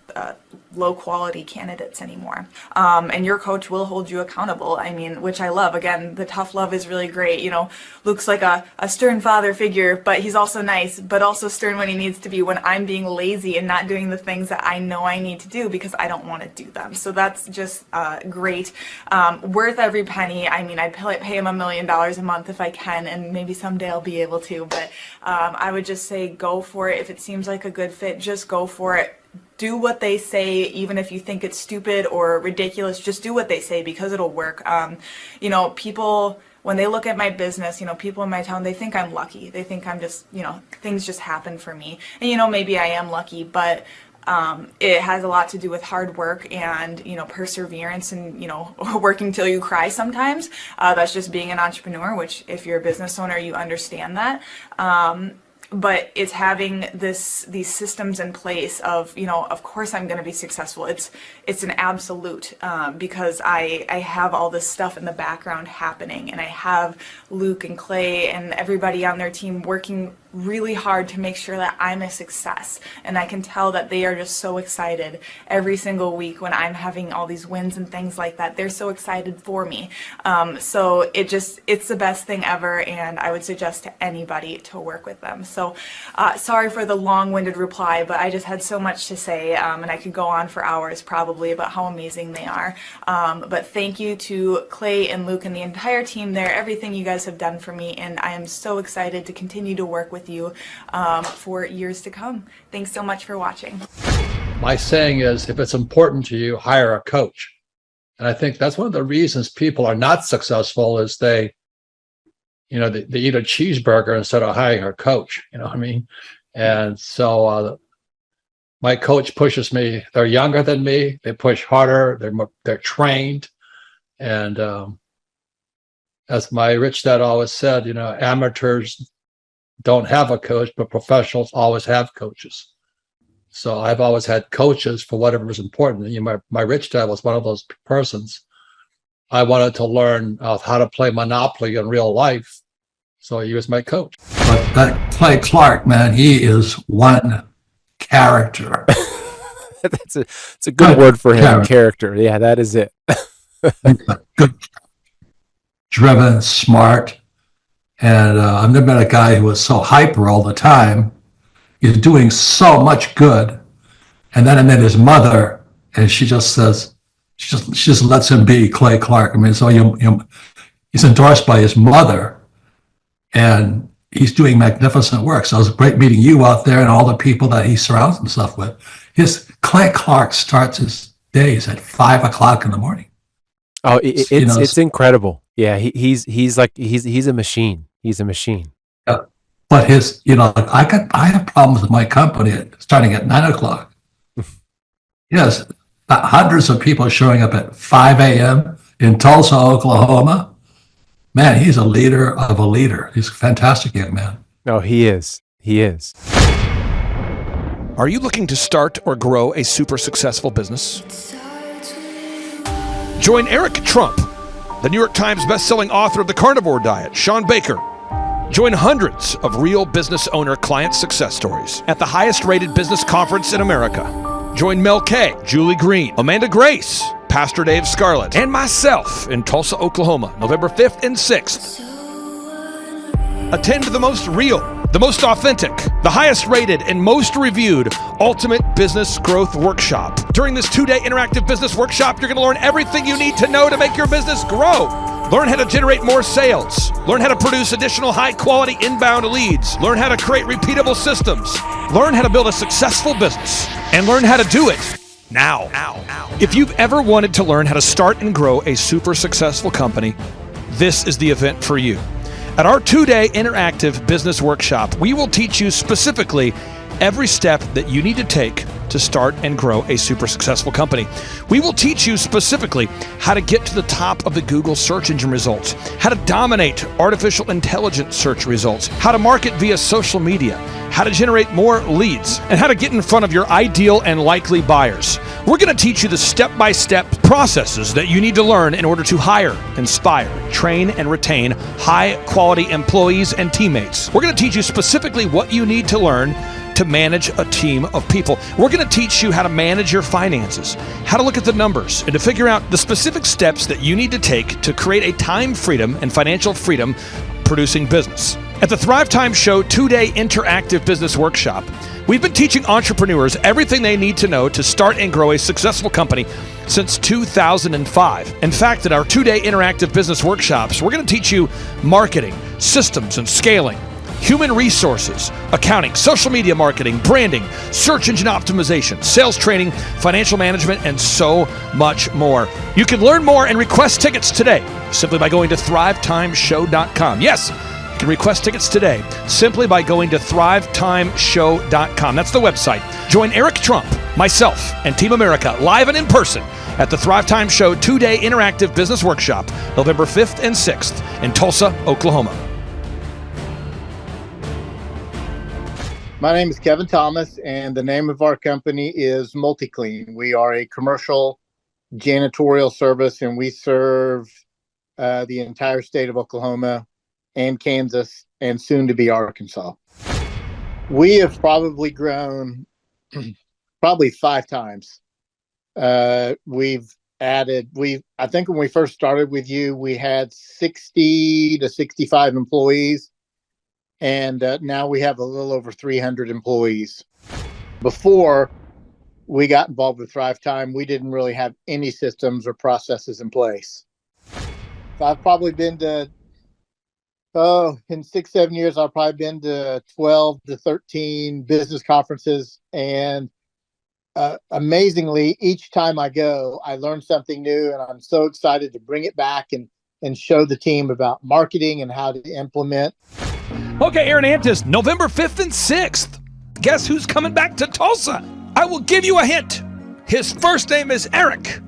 low quality candidates anymore. And your coach will hold you accountable. I mean, which I love. Again, the tough love is really great. You know, Luke's like a stern father figure, but he's also nice, but also stern when he needs to be when I'm being lazy and not doing the things that I know I need to do because I don't want to do them. So that's just great. Worth every penny. I mean, I'd pay him $1 million a month if I can, and maybe someday I'll be able to, but I would just say go for it. If it seems like a good fit, just go for it. Do what they say, even if you think it's stupid or ridiculous, just do what they say because it'll work. You know, people, when they look at my business, you know, people in my town, they think I'm lucky. They think I'm just, you know, things just happen for me. And, you know, maybe I am lucky, but it has a lot to do with hard work and, you know, perseverance and, you know, working till you cry sometimes. That's just being an entrepreneur, which if you're a business owner, you understand that. but it's having these systems in place of, of course I'm going to be successful. It's an absolute, because I have all this stuff in the background happening, and I have Luke and Clay and everybody on their team working really hard to make sure that I'm a success. And I can tell that they are just so excited every single week when I'm having all these wins and things like that. They're so excited for me. So it's the best thing ever, and I would suggest to anybody to work with them. So sorry for the long-winded reply, but I just had so much to say, and I could go on for hours probably about how amazing they are. But thank you to Clay and Luke and the entire team there, everything you guys have done for me, and I am so excited to continue to work with you for years to come. Thanks so much for watching. My saying is, if it's important to you, hire a coach. And I think that's one of the reasons people are not successful is they eat a cheeseburger instead of hiring a coach. You know what I mean? And so my coach pushes me. They're younger than me. They push harder. They're trained. And as my rich dad always said, amateurs don't have a coach, but professionals always have coaches. So I've always had coaches for whatever is important. My rich dad was one of those persons. I wanted to learn how to play Monopoly in real life, so he was my coach. But that Clay Clark, man, he is one character. It's a good word for him. Character. Yeah, that is it. Good, driven, smart. And I've never met a guy who was so hyper all the time. He's doing so much good. And then I met his mother, and she just says, she just lets him be Clay Clark. I mean, so he's endorsed by his mother, and he's doing magnificent work. So it was great meeting you out there and all the people that he surrounds himself with. Clay Clark starts his days at 5 o'clock in the morning. Oh, it's incredible. Yeah, he's a machine. He's a machine. Yeah. But I have problems with my company starting at 9 o'clock. Yes, hundreds of people showing up at 5 a.m. in Tulsa, Oklahoma. Man, he's a leader of a leader. He's a fantastic young man. No, he is. He is. Are you looking to start or grow a super successful business? Join Eric Trump, the New York Times bestselling author of The Carnivore Diet, Sean Baker. Join hundreds of real business owner client success stories at the highest rated business conference in America. Join Mel K, Julie Green, Amanda Grace, Pastor Dave Scarlett, and myself in Tulsa, Oklahoma, November 5th and 6th. Attend the most real, the most authentic, the highest rated, and most reviewed Ultimate Business Growth Workshop. During this 2-day interactive business workshop, you're going to learn everything you need to know to make your business grow. Learn how to generate more sales. Learn how to produce additional high-quality inbound leads. Learn how to create repeatable systems. Learn how to build a successful business. And learn how to do it now. If you've ever wanted to learn how to start and grow a super successful company, this is the event for you. At our 2-day interactive business workshop, we will teach you specifically every step that you need to take to start and grow a super successful company. We will teach you specifically how to get to the top of the Google search engine results, how to dominate artificial intelligence search results, how to market via social media, how to generate more leads, and how to get in front of your ideal and likely buyers. We're going to teach you the step-by-step processes that you need to learn in order to hire, inspire, train, and retain high-quality employees and teammates. We're going to teach you specifically what you need to learn to manage a team of people. We're going to teach you how to manage your finances, how to look at the numbers, and to figure out the specific steps that you need to take to create a time freedom and financial freedom producing business. At the Thrivetime Show 2-day interactive business workshop, we've been teaching entrepreneurs everything they need to know to start and grow a successful company since 2005. In fact, at our 2-day interactive business workshops, we're going to teach you marketing, systems and scaling, human resources, accounting, social media marketing, branding, search engine optimization, sales training, financial management, and so much more. You can learn more and request tickets today simply by going to thrivetimeshow.com. Yes, you can request tickets today simply by going to thrivetimeshow.com. That's the website. Join Eric Trump, myself, and Team America live and in person at the Thrivetime Show 2-day interactive business workshop, November 5th and 6th in Tulsa, Oklahoma. My name is Kevin Thomas, and the name of our company is MultiClean. We are a commercial janitorial service, and we serve the entire state of Oklahoma and Kansas and soon to be Arkansas. We have probably grown probably 5 times. We've added, I think when we first started with you, we had 60 to 65 employees. And now we have a little over 300 employees. Before we got involved with Thrivetime, we didn't really have any systems or processes in place. So I've probably been to, in 6-7 years, I've probably been to 12 to 13 business conferences. And amazingly, each time I go, I learn something new, and I'm so excited to bring it back and show the team about marketing and how to implement. Okay, Aaron Antis, November 5th and 6th. Guess who's coming back to Tulsa? I will give you a hint. His first name is Eric,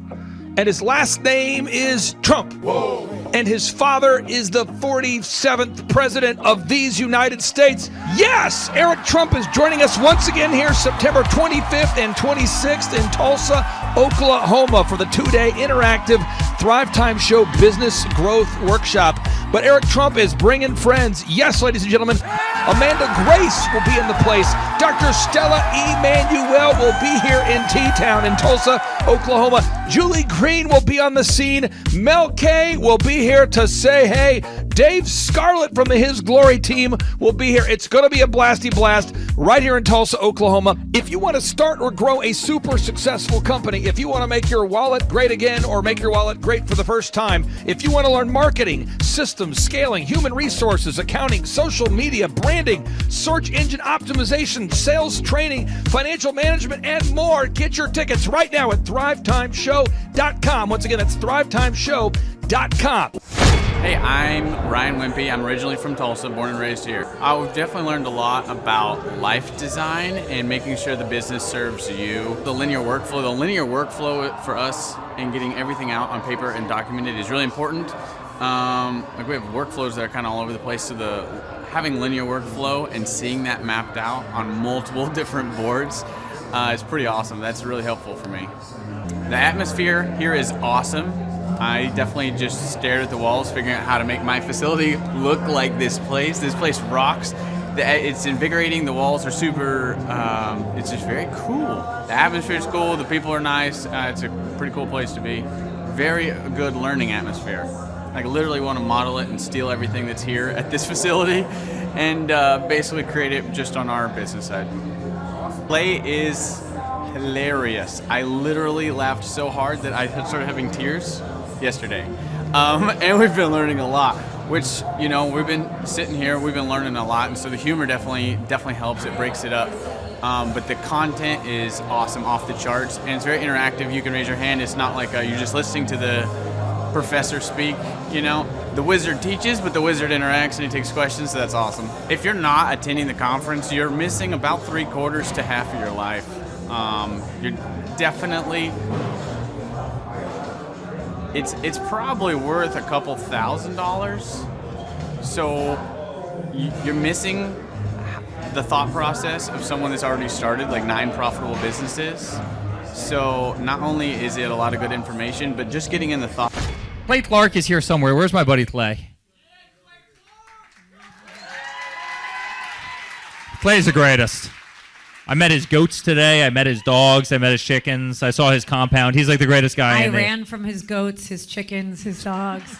and his last name is Trump. Whoa. And his father is the 47th president of these United States. Yes, Eric Trump is joining us once again here September 25th and 26th in Tulsa, Oklahoma for the 2-day interactive Thrivetime Show Business Growth Workshop. But Eric Trump is bringing friends. Yes, ladies and gentlemen, Amanda Grace will be in the place. Dr. Stella Emanuel will be here in T-Town in Tulsa, Oklahoma. Julie Green will be on the scene. Mel K will be here to say hey. Dave Scarlett from the His Glory team will be here. It's going to be a blasty blast right here in Tulsa, Oklahoma. If you want to start or grow a super successful company, if you want to make your wallet great again or make your wallet great for the first time, if you want to learn marketing, systems, scaling, human resources, accounting, social media, branding, search engine optimization, sales training, financial management, and more, get your tickets right now at thrivetimeshow.com. Once again, that's thrivetimeshow.com. Hey, I'm Ryan Wimpy. I'm originally from Tulsa, born and raised here. I've definitely learned a lot about life design and making sure the business serves you. The linear workflow for us and getting everything out on paper and documented is really important. Like we have workflows that are kind of all over the place, so having linear workflow and seeing that mapped out on multiple different boards is pretty awesome. That's really helpful for me. The atmosphere here is awesome. I definitely just stared at the walls, figuring out how to make my facility look like this place. This place rocks. It's invigorating. The walls are super, it's just very cool. The atmosphere is cool. The people are nice. It's a pretty cool place to be. Very good learning atmosphere. I literally want to model it and steal everything that's here at this facility and basically create it just on our business side. Play is hilarious. I literally laughed so hard that I started having tears yesterday. And we've been learning a lot, which, you know, we've been sitting here, we've been learning a lot, and so the humor definitely helps. It breaks it up. But the content is awesome, off the charts, and it's very interactive. You can raise your hand. It's not like you're just listening to the professor speak, you know. The wizard teaches, but the wizard interacts and he takes questions, so that's awesome. If you're not attending the conference, you're missing about 3/4 to half of your life. You're definitely, it's probably worth a couple $1,000s. So you're missing the thought process of someone that's already started like 9 profitable businesses. So not only is it a lot of good information, but just getting in the thought. Clay Clark is here somewhere. Where's my buddy Clay? Clay's the greatest. I met his goats today. I met his dogs. I met his chickens. I saw his compound. He's like the greatest guy. I ran from his goats, his chickens, his dogs.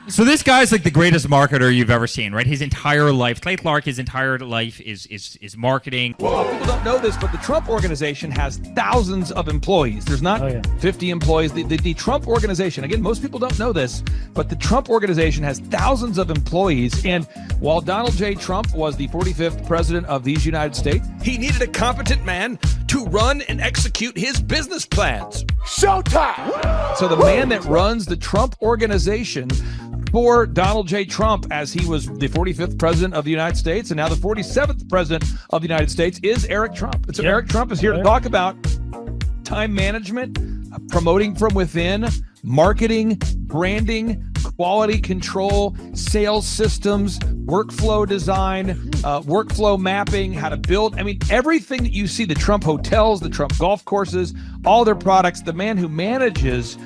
So this guy's like the greatest marketer you've ever seen, right? His entire life, Clay Clark, his entire life is marketing. Well, people don't know this, but the Trump organization has thousands of employees. There's not 50 employees. The Trump organization, again, most people don't know this, but the Trump organization has thousands of employees. And while Donald J. Trump was the 45th president of these United States, he needed a competent man to run and execute his business plans. Showtime! So the man that runs the Trump organization for Donald J. Trump, as he was the 45th president of the United States and now the 47th president of the United States, is Eric Trump. And so Eric Trump is here to talk about time management, promoting from within, marketing, branding, quality control, sales systems, workflow design, workflow mapping, how to build. I mean, everything that you see, the Trump hotels, the Trump golf courses, all their products, the man who manages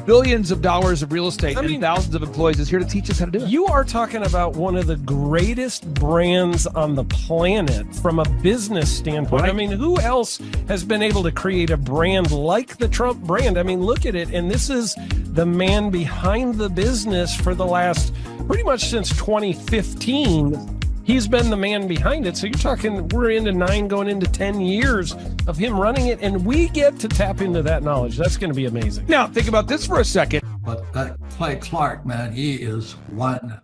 billions of dollars of real estate and thousands of employees is here to teach us how to do it. You are talking about one of the greatest brands on the planet from a business standpoint. Right. I mean, who else has been able to create a brand like the Trump brand? I mean, look at it. And this is the man behind the business for the last, pretty much since 2015. He's been the man behind it. So you're talking, we're into 9 going into 10 years of him running it, and we get to tap into that knowledge. That's going to be amazing. Now, think about this for a second. But that Clay Clark, man, he is one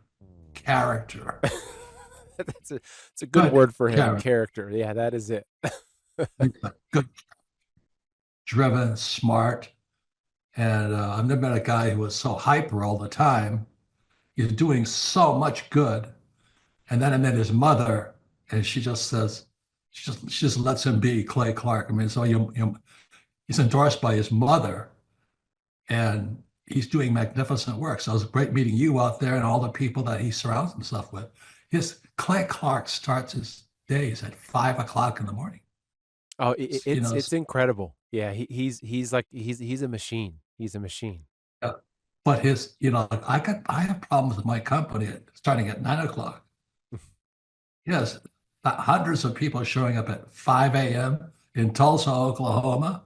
character. It's a good word for him. Character. Yeah, that is it. Good, driven, smart. And I've never met a guy who was so hyper all the time. He's doing so much good. And then I met his mother, and she just says, she just lets him be Clay Clark. I mean, so he's endorsed by his mother, and he's doing magnificent work. So it was great meeting you out there and all the people that he surrounds himself with. Clay Clark starts his days at 5 o'clock in the morning. Oh, it's incredible. Yeah, he's a machine. He's a machine. Yeah. But I have problems with my company starting at 9 o'clock. Yes, hundreds of people showing up at 5 a.m. in Tulsa, Oklahoma.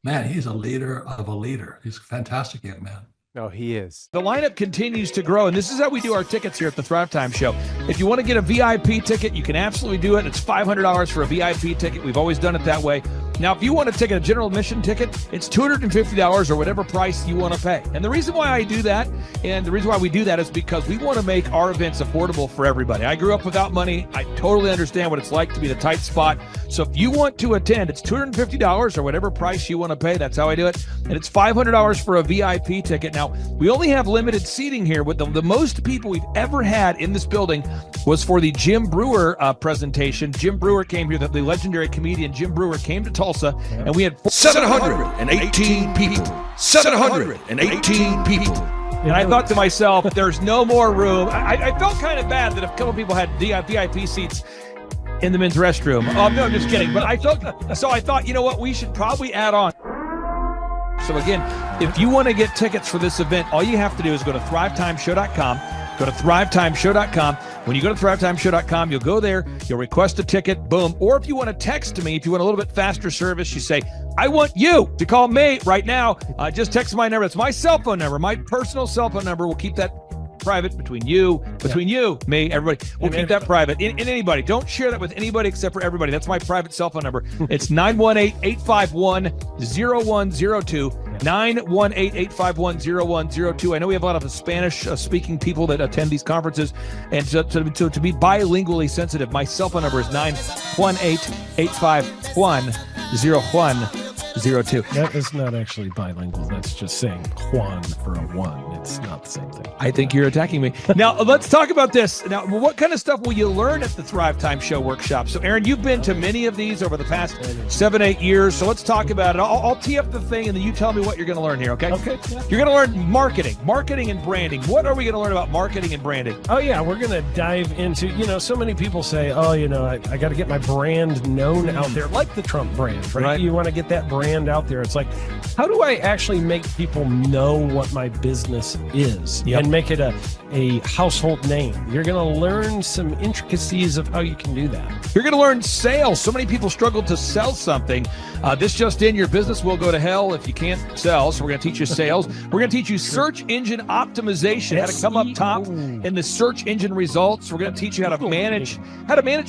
Man, he's a leader of a leader. He's a fantastic young man. No, he is. The lineup continues to grow, and this is how we do our tickets here at the Thrivetime Show. If you want to get a VIP ticket, you can absolutely do it. It's $500 for a VIP ticket. We've always done it that way. Now, if you want to take a general admission ticket, it's $250 or whatever price you want to pay. And the reason why I do that, and the reason why we do that is because we want to make our events affordable for everybody. I grew up without money. I totally understand what it's like to be the tight spot. So if you want to attend, it's $250 or whatever price you want to pay. That's how I do it. And it's $500 for a VIP ticket. Now, we only have limited seating here. With the most people we've ever had in this building was for the Jim Brewer presentation. Jim Brewer came here, the legendary comedian Jim Brewer came to Tulsa, and we had 718 people. 718 people. And I thought to myself, there's no more room. I felt kind of bad that a couple people had VIP seats in the men's restroom. Oh, no, I'm just kidding. But I thought, you know what? We should probably add on. So again, if you want to get tickets for this event, all you have to do is go to thrivetimeshow.com. Go to thrivetimeshow.com. When you go to thrivetimeshow.com, you'll go there, you'll request a ticket, boom. Or if you want to text me, if you want a little bit faster service, you say, I want you to call me right now. Just text my number. It's my cell phone number, my personal cell phone number. We'll keep that private between you, me, everybody. We'll keep that private. And anybody. Don't share that with anybody except for everybody. That's my private cell phone number. It's 918-851-0102. 918-851-0102. I know we have a lot of Spanish-speaking people that attend these conferences, and to be bilingually sensitive, my cell phone number is 918-851-0102. That is not actually bilingual. That's just saying Juan for a one. It's not the same thing. I think you're attacking me. Now, let's talk about this. Now, what kind of stuff will you learn at the Thrivetime Show workshop? So, Aaron, you've been to many of these over the past 7-8 years. So let's talk about it. I'll tee up the thing, and then you tell me what you're going to learn here, okay? Okay. You're going to learn marketing and branding. What are we going to learn about marketing and branding? Oh, yeah. We're going to dive into, so many people say, I got to get my brand known out there, like the Trump brand, right? You want to get that brand out there. It's like, how do I actually make people know what my business is and make it a household name? You're going to learn some intricacies of how you can do that. You're going to learn sales. So many people struggle to sell something. This just in, your business will go to hell if you can't sell. So we're going to teach you sales. We're going to teach you search engine optimization, how to come up top in the search engine results. We're going to teach you how to manage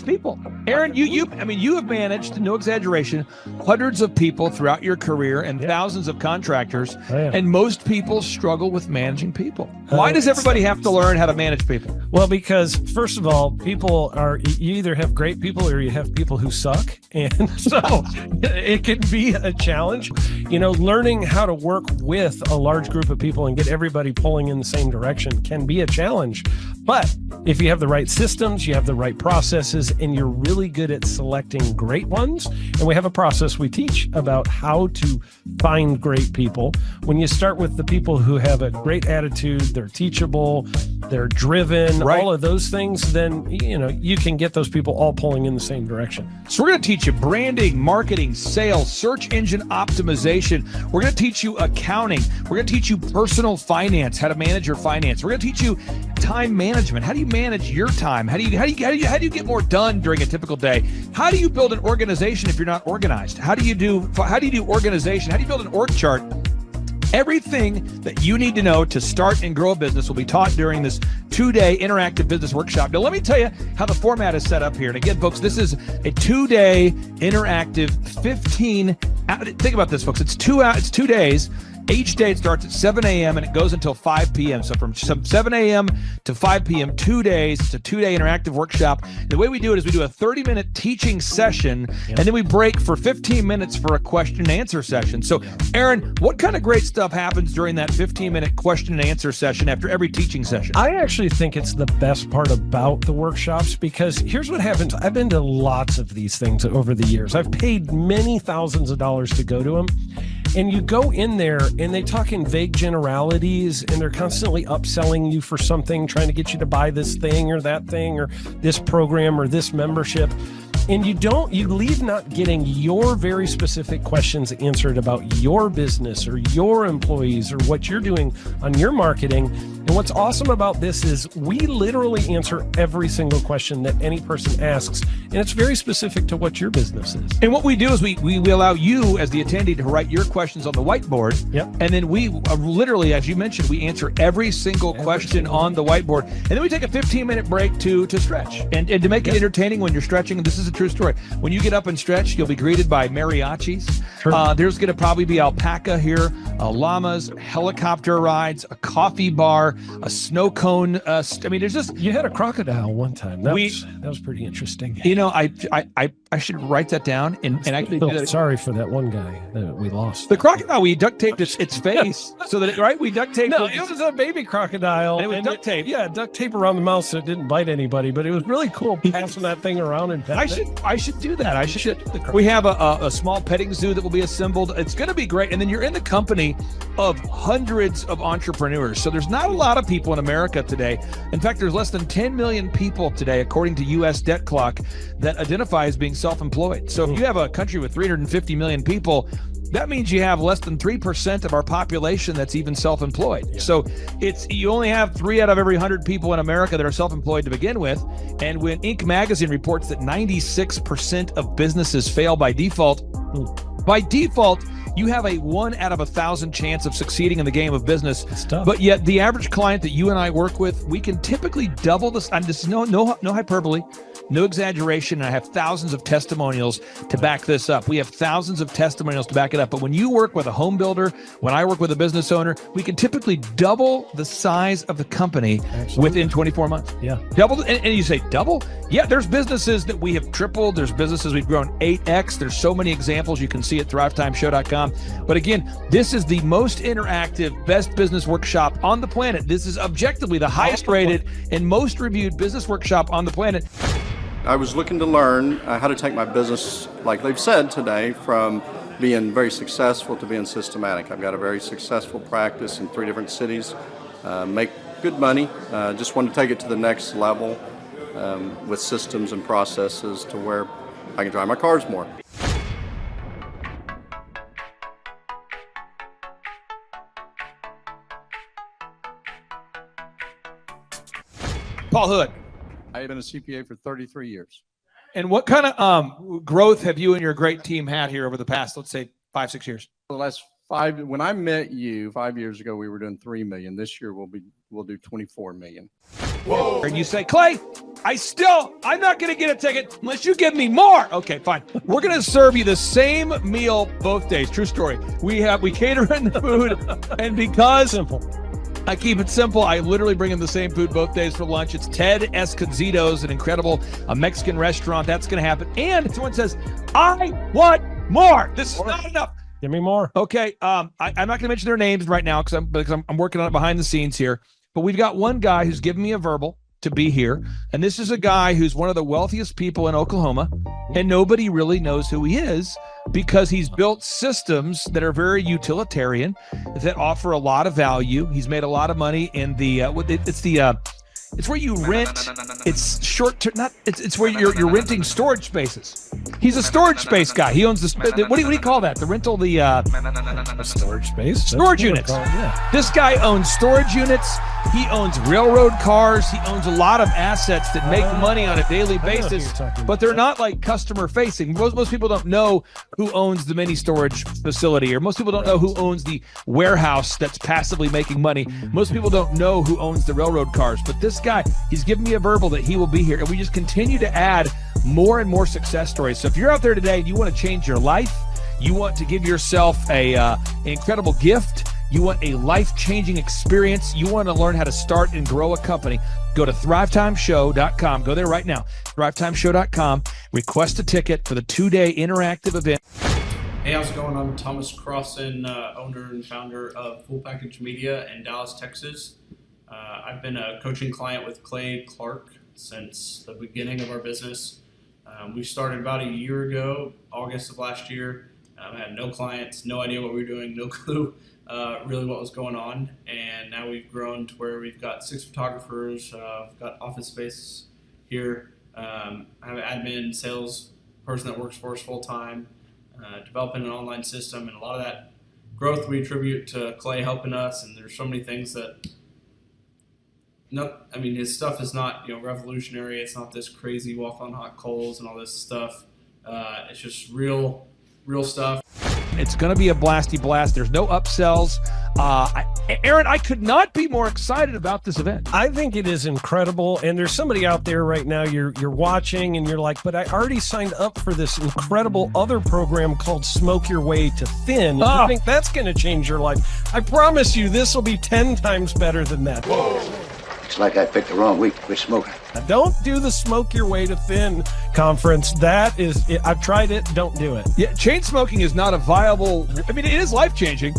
people. Aaron, you have managed, no exaggeration, hundreds of people throughout your career and thousands of contractors. And most people struggle with managing people. Why does everybody have to learn how to manage people? Well, because first of all, you either have great people or you have people who suck. And so it can be a challenge. Learning how to work with a large group of people and get everybody pulling in the same direction can be a challenge. But if you have the right systems, you have the right processes, and you're really good at selecting great ones, and we have a process we teach about how to find great people. When you start with the people who have a great attitude, they're teachable, they're driven, all of those things, then you can get those people all pulling in the same direction. So we're going to teach you branding, marketing, sales, search engine optimization. We're going to teach you accounting. We're going to teach you personal finance, how to manage your finance. We're going to teach you time management. How do you manage your time? How do you get more done during a typical day? How do you build an organization if you're not organized? How do you do organization? How do you build an org chart? Everything that you need to know to start and grow a business will be taught during this 2-day interactive business workshop. Now, let me tell you how the format is set up here. And again, folks, this is a 2-day interactive 15. Think about this, folks. It's 2 days. Each day it starts at 7 a.m. and it goes until 5 p.m. So from 7 a.m. to 5 p.m., 2 days. It's a 2-day interactive workshop. And the way we do it is we do a 30-minute teaching session, and then we break for 15 minutes for a question and answer session. So, Aaron, what kind of great stuff happens during that 15-minute question and answer session after every teaching session? I actually think it's the best part about the workshops, because here's what happens. I've been to lots of these things over the years. I've paid many thousands of dollars to go to them. And you go in there and they talk in vague generalities, and they're constantly upselling you for something, trying to get you to buy this thing or that thing or this program or this membership. And you leave not getting your very specific questions answered about your business or your employees or what you're doing on your marketing. And what's awesome about this is we literally answer every single question that any person asks, and it's very specific to what your business is. And what we do is we allow you as the attendee to write your questions on the whiteboard. Yep. And then we literally, as you mentioned, we answer every single question on the whiteboard. And then we take a 15-minute break to stretch and to make it entertaining when you're stretching. And this is a true story. When you get up and stretch, you'll be greeted by mariachis. There's going to probably be alpaca here, llamas, helicopter rides, a coffee bar, a snow cone. There's just... You had a crocodile one time. That was pretty interesting. I should write that down and actually do that. Sorry for that one guy that we lost. The crocodile, we duct taped its face so that we duct taped. No, it was a baby crocodile. And it was duct tape. Yeah, duct tape around the mouth so it didn't bite anybody. But it was really cool passing that thing around and petting I should do that. We have a small petting zoo that will be assembled. It's going to be great. And then you're in the company of hundreds of entrepreneurs. So there's not a lot of people in America today. In fact, there's less than 10 million people today, according to U.S. Debt Clock, that identify as being self-employed. So if you have a country with 350 million people, that means you have less than 3% of our population that's even self-employed. Yeah. So you only have 3 out of every 100 people in America that are self-employed to begin with. And when Inc. magazine reports that 96% of businesses fail by default, you have a 1 out of 1,000 chance of succeeding in the game of business. It's tough. But yet the average client that you and I work with, we can typically double this. And this is no hyperbole, no exaggeration. And I have thousands of testimonials to back this up. We have thousands of testimonials to back it up. But when you work with a home builder, when I work with a business owner, we can typically double the size of the company within 24 months. Yeah. Double. And you say double? Yeah, there's businesses that we have tripled. There's businesses we've grown 8x. There's so many examples you can see at thrivetimeshow.com. But again, this is the most interactive, best business workshop on the planet. This is objectively the highest rated and most reviewed business workshop on the planet. I was looking to learn how to take my business, like they've said today, from being very successful to being systematic. I've got a very successful practice in 3 different cities, make good money, just want to take it to the next level with systems and processes to where I can drive my cars more. Paul Hood. I've been a CPA for 33 years. And what kind of growth have you and your great team had here over the past, let's say, 5-6 years? The last 5, when I met you 5 years ago, we were doing 3 million. This year we'll do 24 million. Whoa. And you say, Clay, I'm not going to get a ticket unless you give me more. Okay, fine. We're going to serve you the same meal both days. True story. We cater in the food, and because I keep it simple, I literally bring in the same food both days for lunch. It's Ted Escondido's, an incredible Mexican restaurant. That's going to happen. And someone says, I want more. This is not enough. Give me more. Okay. I'm not going to mention their names right now because I'm working on it behind the scenes here. But we've got one guy who's given me a verbal to be here. And this is a guy who's one of the wealthiest people in Oklahoma, and nobody really knows who he is because he's built systems that are very utilitarian, that offer a lot of value. He's made a lot of money in it's where you rent. It's short term. It's where you're renting storage spaces. He's a storage space guy. He owns what do you call that? The rental, storage space, storage units. Yeah. This guy owns storage units. He owns railroad cars. He owns a lot of assets that make money on a daily basis, but they're not like customer facing. Most people don't know who owns the mini storage facility, or most people don't know who owns the warehouse that's passively making money. Most people don't know who owns the railroad cars, but this guy, he's given me a verbal that he will be here, and we just continue to add more and more success stories. So if you're out there today and you want to change your life, you want to give yourself an incredible gift, you want a life-changing experience, you want to learn how to start and grow a company, go to thrivetimeshow.com. Go there right now, thrivetimeshow.com. Request a ticket for the 2-day interactive event. Hey, how's it going? I'm Thomas Crossan, owner and founder of Full Package Media in Dallas, Texas. I've been a coaching client with Clay Clark since the beginning of our business. We started about a year ago, August of last year. I had no clients, no idea what we were doing, no clue really what was going on. And now we've grown to where we've got 6 photographers, we've got office space here. I have an admin, sales person that works for us full time, developing an online system, and a lot of that growth we attribute to Clay helping us. And there's so many things that, his stuff is not revolutionary. It's not this crazy walk on hot coals and all this stuff. It's just real stuff. It's going to be a blasty blast. There's no upsells. Aaron, I could not be more excited about this event. I think it is incredible. And there's somebody out there right now, you're watching and you're like, but I already signed up for this incredible other program called Smoke Your Way to Thin. I think that's going to change your life. I promise you, this will be 10 times better than that. Whoa. It's like I picked the wrong week to quit smoking. Don't do the Smoke Your Way to Thin conference. I've tried it. Don't do it. Yeah, chain smoking is not a viable. It is life-changing.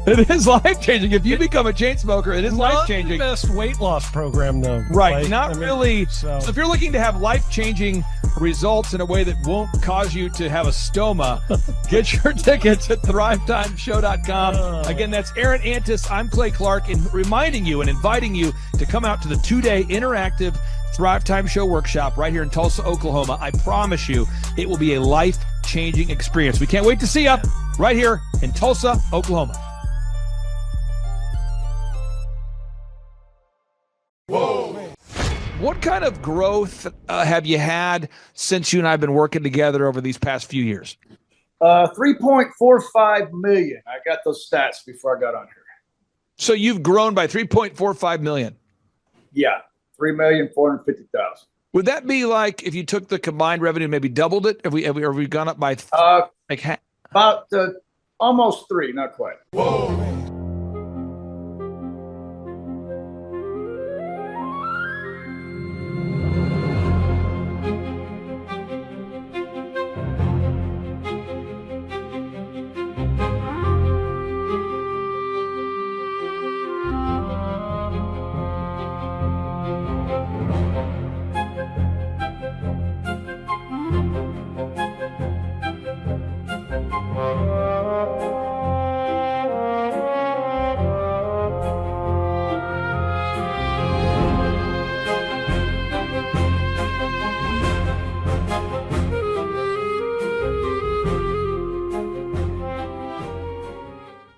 It is life-changing. If you become a chain smoker, it is life-changing. Not the best weight loss program, though. Right, really. So if you're looking to have life-changing results in a way that won't cause you to have a stoma, get your tickets at thrivetimeshow.com. Again, that's Aaron Antis. I'm Clay Clark, and reminding you and inviting you to come out to the 2-day interactive Thrive Time Show workshop right here in Tulsa, Oklahoma. I promise you it will be a life-changing experience. We can't wait to see you right here in Tulsa, Oklahoma. Whoa. What kind of growth have you had since you and I have been working together over these past few years? 3.45 million. I got those stats before I got on here. So you've grown by 3.45 million. Yeah, 3,450,000. Would that be like if you took the combined revenue, maybe doubled it? Have we gone up by about almost 3, not quite. Whoa.